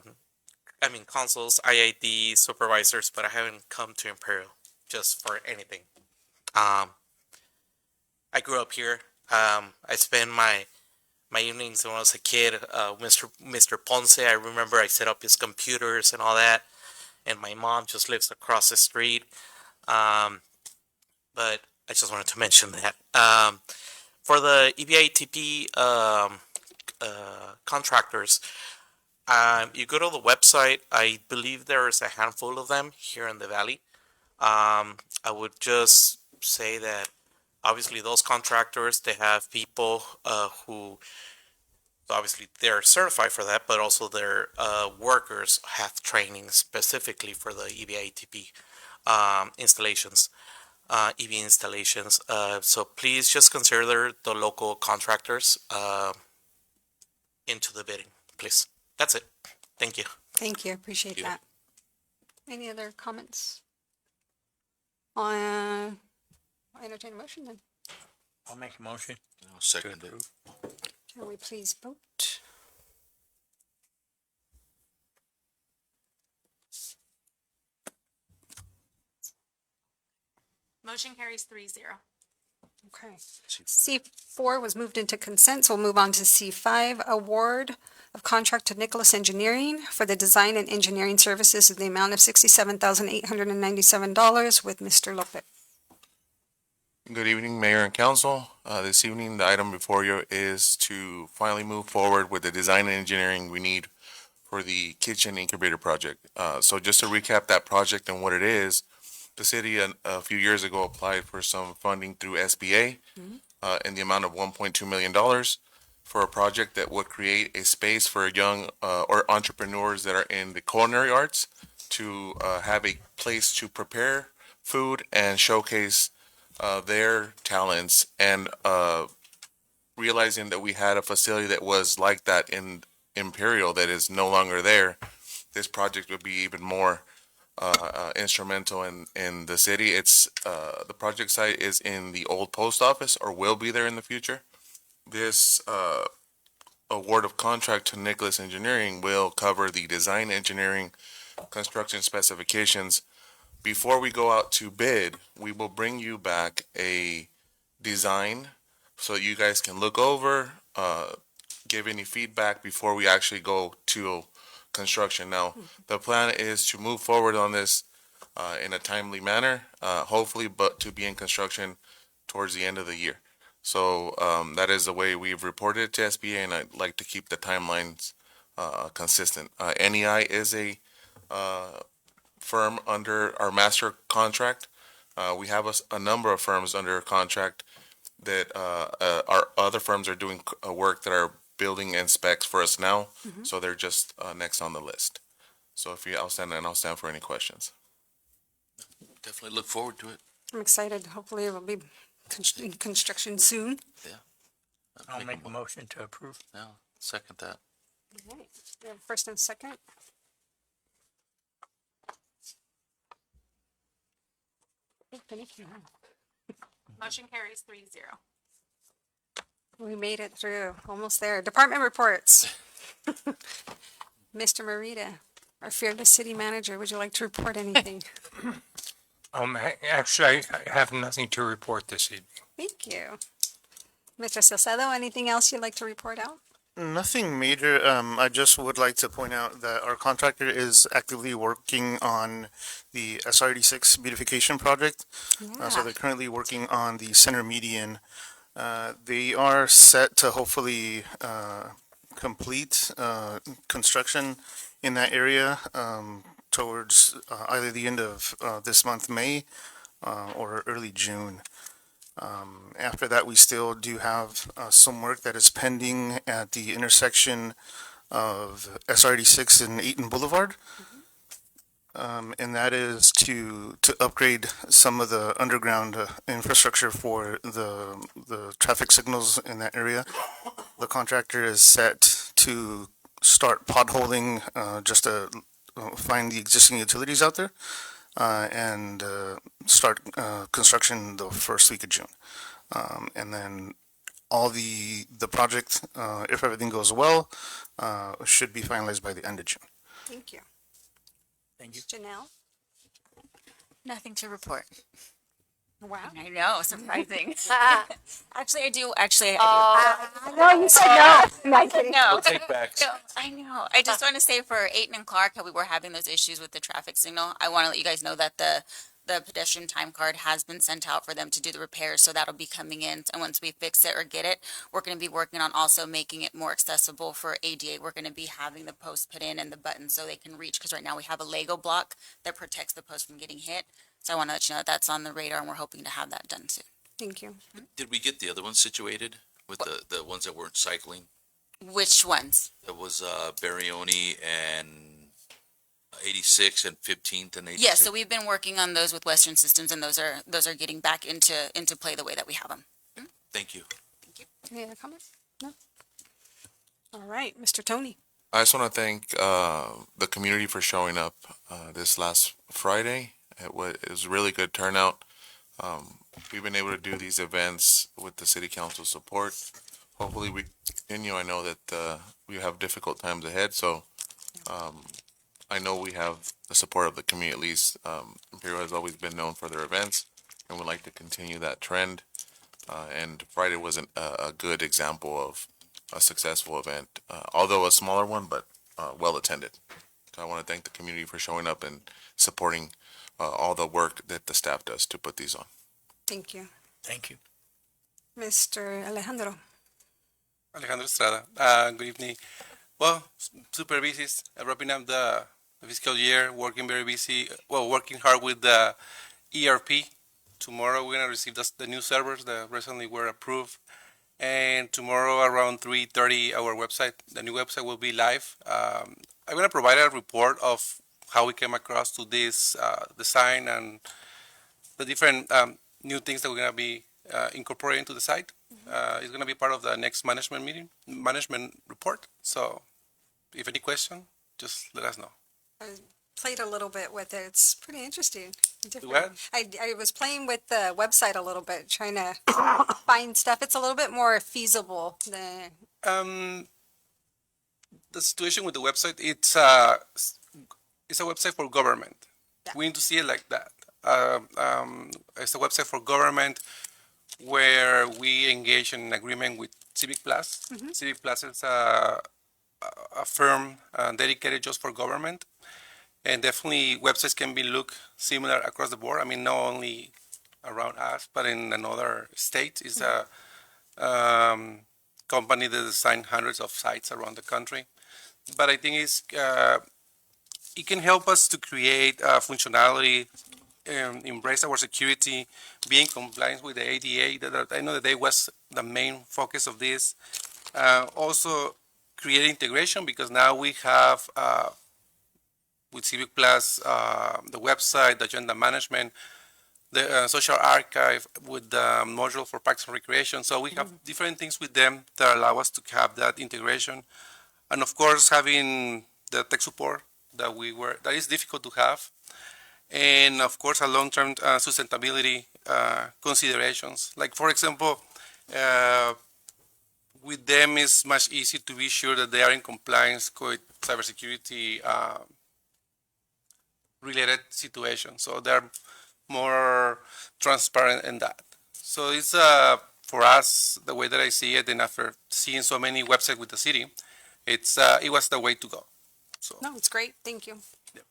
councils, IID supervisors, but I haven't come to Imperial just for anything. I grew up here. I spent my evenings when I was a kid. Mr. Ponce, I remember I set up his computers and all that. And my mom just lives across the street. But I just wanted to mention that. For the EBITP contractors, you go to the website. I believe there's a handful of them here in the valley. I would just say that obviously those contractors, they have people who obviously they're certified for that, but also their workers have training specifically for the EBITP installations, EV installations. So please just consider the local contractors into the bidding, please. That's it. Thank you. Thank you, appreciate you. that. Any other comments? I entertain a motion then. I'll make a motion. I'll second it. Can we please vote? Motion carries 3-0. Okay. C4 was moved into consent, so we'll move on to C5, award of contract to Nicholas Engineering for the design and engineering services in the amount of $67,897 with Mr. Lopez. Good evening, Mayor and Council. This evening, the item before you is to finally move forward with the design and engineering we need for the kitchen incubator project. So just to recap that project and what it is, the city a few years ago applied for some funding through SBA in the amount of $1.2 million for a project that would create a space for young or entrepreneurs that are in the culinary arts to have a place to prepare food and showcase their talents, and realizing that we had a facility that was like that in Imperial that is no longer there, this project would be even more instrumental in the city. It's the project site is in the old post office, or will be there in the future. This award of contract to Nicholas Engineering will cover the design, engineering, construction specifications. Before we go out to bid, we will bring you back a design so that you guys can look over, give any feedback before we actually go to construction. Now, the plan is to move forward on this in a timely manner, hopefully, but to be in construction towards the end of the year. So that is the way we've reported it to SBA, and I'd like to keep the timelines consistent. NEI is a firm under our master contract. We have a number of firms under contract that our other firms are doing work that are building and specs for us now. So they're just next on the list. So if you, I'll stand for any questions. Definitely look forward to it. I'm excited. Hopefully it will be in construction soon. I'll make a motion to approve. Yeah, second that. All right. We have first and second. Motion carries 3-0. We made it through, almost there. Department reports. Mr. Marita, our fearless city manager, would you like to report anything? Actually, I have nothing to report this evening. Thank you. Mr. Salcedo, anything else you'd like to report out? Nothing major. I just would like to point out that our contractor is actively working on the SR86 beautification project. So they're currently working on the center median. They are set to hopefully complete construction in that area towards either the end of this month, May, or early June. After that, we still do have some work that is pending at the intersection of SR86 and Eaton Boulevard. And that is to upgrade some of the underground infrastructure for the traffic signals in that area. The contractor is set to start potholing, just to find the existing utilities out there, and start construction the first week of June. And then all the project, if everything goes well, should be finalized by the end of June. Thank you. Thank you. Janelle? Nothing to report. Wow. I know, surprising. Actually, I do. No, you said no. Not kidding. No. Take backs. No, I know. I just want to say for Ayton and Clark, how we were having those issues with the traffic signal. I want to let you guys know that the pedestrian time card has been sent out for them to do the repairs, so that'll be coming in. And once we fix it or get it, we're going to be working on also making it more accessible for ADA. We're going to be having the post put in and the button so they can reach, because right now we have a Lego block that protects the post from getting hit. So I want to let you know that that's on the radar, and we're hoping to have that done soon. Thank you. Did we get the other ones situated with the ones that weren't cycling? Which ones? It was Barioni and 86 and 15th and 86. Yes, so we've been working on those with Western Systems, and those are getting back into play the way that we have them. Thank you. Any other comments? No? All right, Mr. Tony. I just want to thank the community for showing up this last Friday. It was a really good turnout. We've been able to do these events with the city council support. Hopefully we continue. I know that we have difficult times ahead, so I know we have the support of the community at least. Imperial has always been known for their events, and would like to continue that trend. And Friday was a good example of a successful event, although a smaller one, but well attended. So I want to thank the community for showing up and supporting all the work that the staff does to put these on. Thank you. Thank you. Mr. Alejandro. Alejandro Estrada. Good evening. Well, super busy, wrapping up the fiscal year, working very busy, working hard with the ERP. Tomorrow we're going to receive the new servers that recently were approved. And tomorrow around 3:30, the new website will be live. I'm going to provide a report of how we came across to this design and the different new things that we're going to be incorporating to the site. It's going to be part of the next management report. So if any question, just let us know. I played a little bit with it. It's pretty interesting. Different. What? I was playing with the website a little bit, trying to find stuff. It's a little bit more feasible than. The situation with the website, it's a website for government. Yeah. We need to see it like that. It's a website for government where we engage in an agreement with Civic Plus. Mm-hmm. Civic Plus is a firm dedicated just for government. And definitely websites can be look similar across the board. I mean, not only around us, but in another state. It's a company that designed hundreds of sites around the country. But I think it can help us to create functionality, embrace our security, be in compliance with the ADA. I know that was the main focus of this. Also, create integration, because now we have with Civic Plus, the website, the agenda management, the social archive with the module for Parks and Recreation. So we have different things with them that allow us to have that integration. And of course, having the tech support that is difficult to have. And of course, a long-term sustainability considerations. Like, for example, with them it's much easier to be sure that they are in compliance with cybersecurity related situations. So they're more transparent in that. So it's for us, the way that I see it, and after seeing so many websites with the city, it was the way to go. So No, it's great. Thank you. Yep.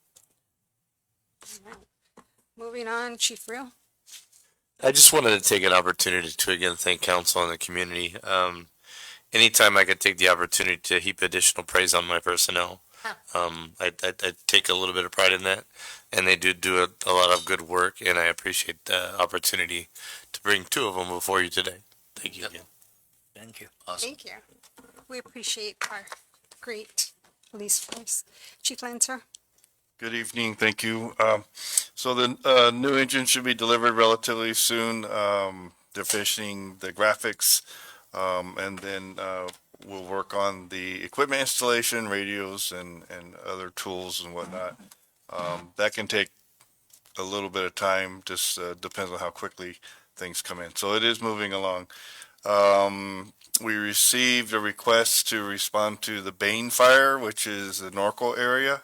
All right. Moving on, Chief Real. I just wanted to take an opportunity to again thank council and the community. Anytime I could take the opportunity to heap additional praise on my personnel, I take a little bit of pride in that, and they do a lot of good work, and I appreciate the opportunity to bring two of them before you today. Thank you again. Thank you. Awesome. Thank you. We appreciate our great police force. Chief Lancer. Good evening, thank you. So the new engine should be delivered relatively soon. They're finishing the graphics, and then we'll work on the equipment installation, radios and other tools and whatnot. That can take a little bit of time, just depends on how quickly things come in. So it is moving along. We received a request to respond to the Bain fire, which is the Norco area.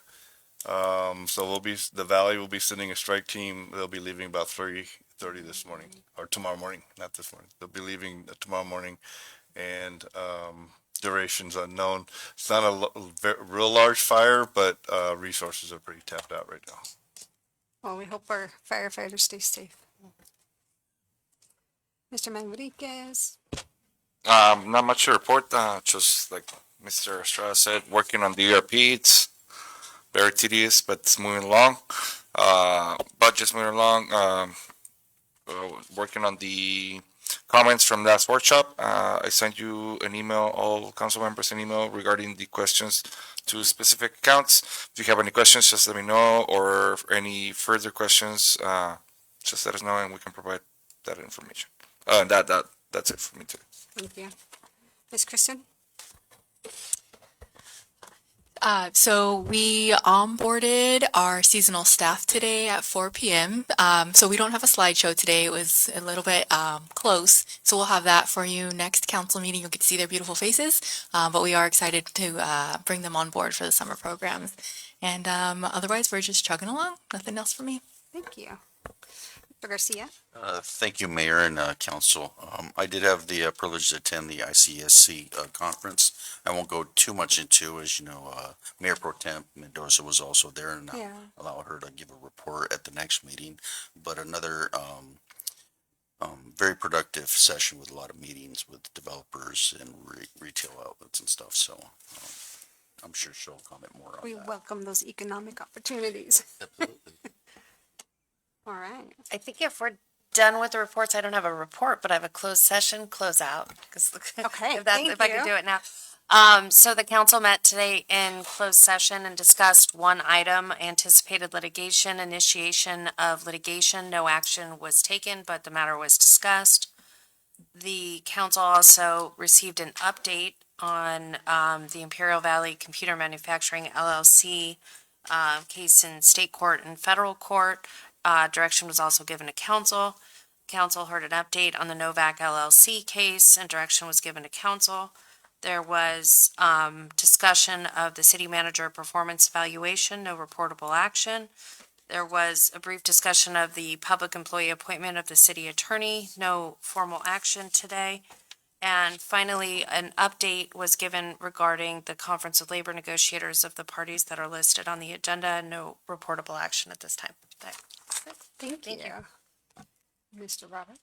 So the Valley will be sending a strike team. They'll be leaving about 3:30 this morning, or tomorrow morning, not this morning. They'll be leaving tomorrow morning, and duration's unknown. It's not a real large fire, but resources are pretty tapped out right now. Well, we hope our firefighters stay safe. Mr. Manriquez. Not much to report, just like Mr. Estrada said, working on the ERP. It's very tedious, but it's moving along. Budget's moving along. Working on the comments from last workshop. I sent you an email, all council members an email regarding the questions to specific accounts. If you have any questions, just let me know, or any further questions, just let us know and we can provide that information. That's it for me today. Thank you. Ms. Christian? So we onboarded our seasonal staff today at 4 p.m. So we don't have a slideshow today. It was a little bit close. So we'll have that for you next council meeting. You'll get to see their beautiful faces. But we are excited to bring them on board for the summer programs. And otherwise, we're just chugging along. Nothing else for me. Thank you. Mr. Garcia? Thank you, Mayor and Council. I did have the privilege to attend the ICSC conference. I won't go too much into, as you know, Mayor Pro Tem Mendoza was also there, and I'll allow her to give a report at the next meeting. But another very productive session with a lot of meetings with developers and retail outlets and stuff. So I'm sure she'll comment more on We that. welcome those economic opportunities. Absolutely. All right. I think if we're done with the reports, I don't have a report, but I have a closed session closeout. Okay, If thank I can you. do it now. So the council met today in closed session and discussed one item, anticipated litigation, initiation of litigation. No action was taken, but the matter was discussed. The council also received an update on the Imperial Valley Computer Manufacturing LLC case in state court and federal court. Direction was also given to council. Council heard an update on the Novak LLC case, and direction was given to council. There was discussion of the city manager performance evaluation, no reportable action. There was a brief discussion of the public employee appointment of the city attorney, no formal action today. And finally, an update was given regarding the conference of labor negotiators of the parties that are listed on the agenda, and no reportable action at this time. Thank you. Mr. Robert?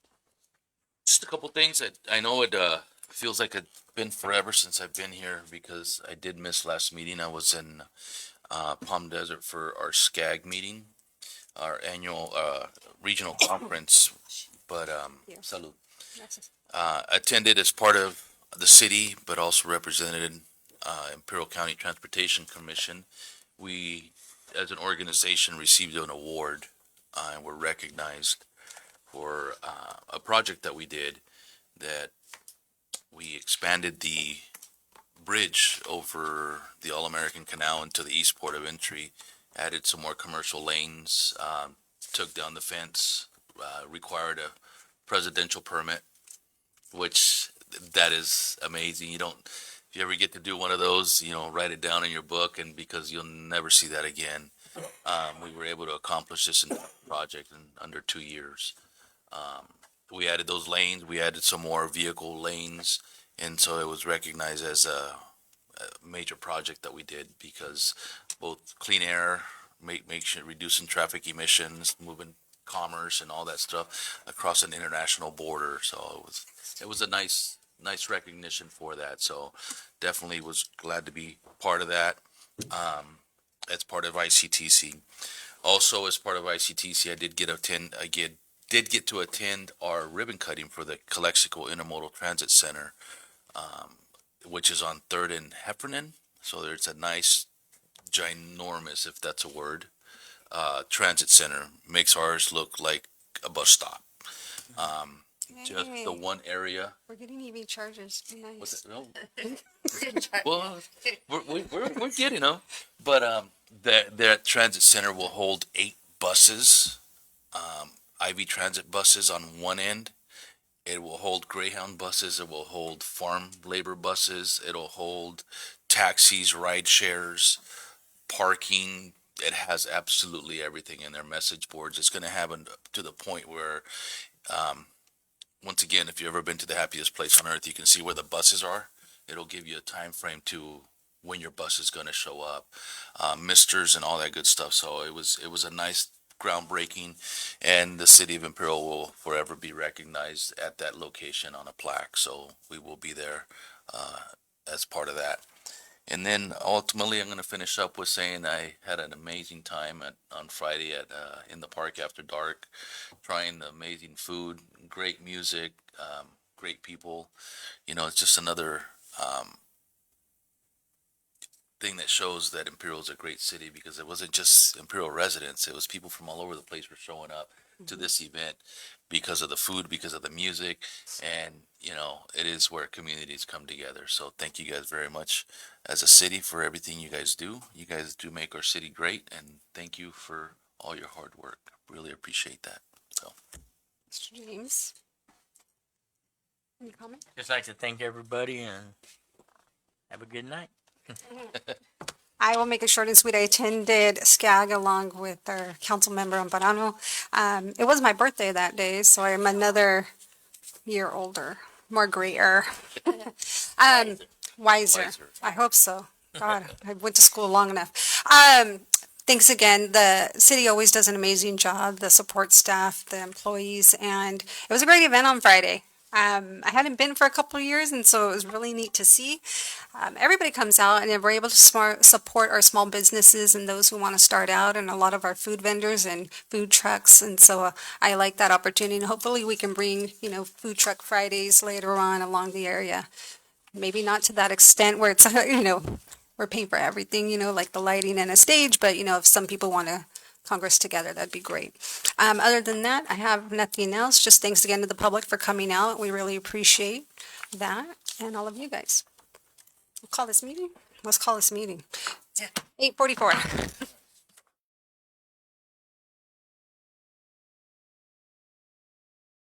Just a couple things. I know it feels like it's been forever since I've been here because I did miss last meeting. I was in Palm Desert for our SCAG meeting, our annual regional conference. But salud. Attended as part of the city, but also represented Imperial County Transportation Commission. We, as an organization, received an award and were recognized for a project that we did, that we expanded the bridge over the All-American Canal into the east port of entry, added some more commercial lanes, took down the fence, required a presidential permit, which that is amazing. If you ever get to do one of those, write it down in your book, and because you'll never see that again. We were able to accomplish this project in under 2 years. We added those lanes, we added some more vehicle lanes, and so it was recognized as a major project that we did, because both clean air, make sure reducing traffic emissions, moving commerce and all that stuff across an international border. So it was a nice recognition for that. So definitely was glad to be part of that. As part of ICTC. Also, as part of ICTC, I did get to attend our ribbon cutting for the Calexico Intermodal Transit Center, which is on 3rd and Heffernan. So there's a nice, ginormous, if that's a word, transit center. Makes ours look like a bus stop. just the one area. We're getting EV chargers. Be nice. What's it? No. Well, we're getting them, but that transit center will hold 8 buses, IV transit buses on one end. It will hold Greyhound buses. It will hold farm labor buses. It'll hold taxis, ride shares, parking. It has absolutely everything in their message boards. It's going to happen to the point where, once again, if you've ever been to the happiest place on earth, you can see where the buses are. It'll give you a time frame to when your bus is going to show up, misters and all that good stuff. So it was a nice groundbreaking, and the city of Imperial will forever be recognized at that location on a plaque. So we will be there as part of that. And then ultimately, I'm going to finish up with saying I had an amazing time on Friday in the park after dark, trying the amazing food, great music, great people. You know, it's just another thing that shows that Imperial is a great city, because it wasn't just Imperial residents. It was people from all over the place were showing up to this event because of the food, because of the music, and you know, it is where communities come together. So thank you guys very much as a city for everything you guys do. You guys do make our city great, and thank you for all your hard work. Really appreciate that. So, Mr. James, any comment? Just like to thank everybody and have a good night. I will make it short and sweet. I attended SCAG along with our council member Amparano. It was my birthday that day, so I'm another year older, more grayer, wiser. I hope so. God, I went to school long enough. Thanks again. The city always does an amazing job, the support staff, the employees, and it was a great event on Friday. I hadn't been for a couple of years, and so it was really neat to see. Everybody comes out, and we're able to support our small businesses and those who want to start out, and a lot of our food vendors and food trucks. And so I like that opportunity. And hopefully we can bring, you know, food truck Fridays later on along the area. Maybe not to that extent where it's, you know, we're paying for everything, you know, like the lighting and a stage. But, you know, if some people want to Congress together, that'd be great. Other than that, I have nothing else. Just thanks again to the public for coming out. We really appreciate that, and all of you guys. We'll call this meeting. Let's call this meeting. 8:44.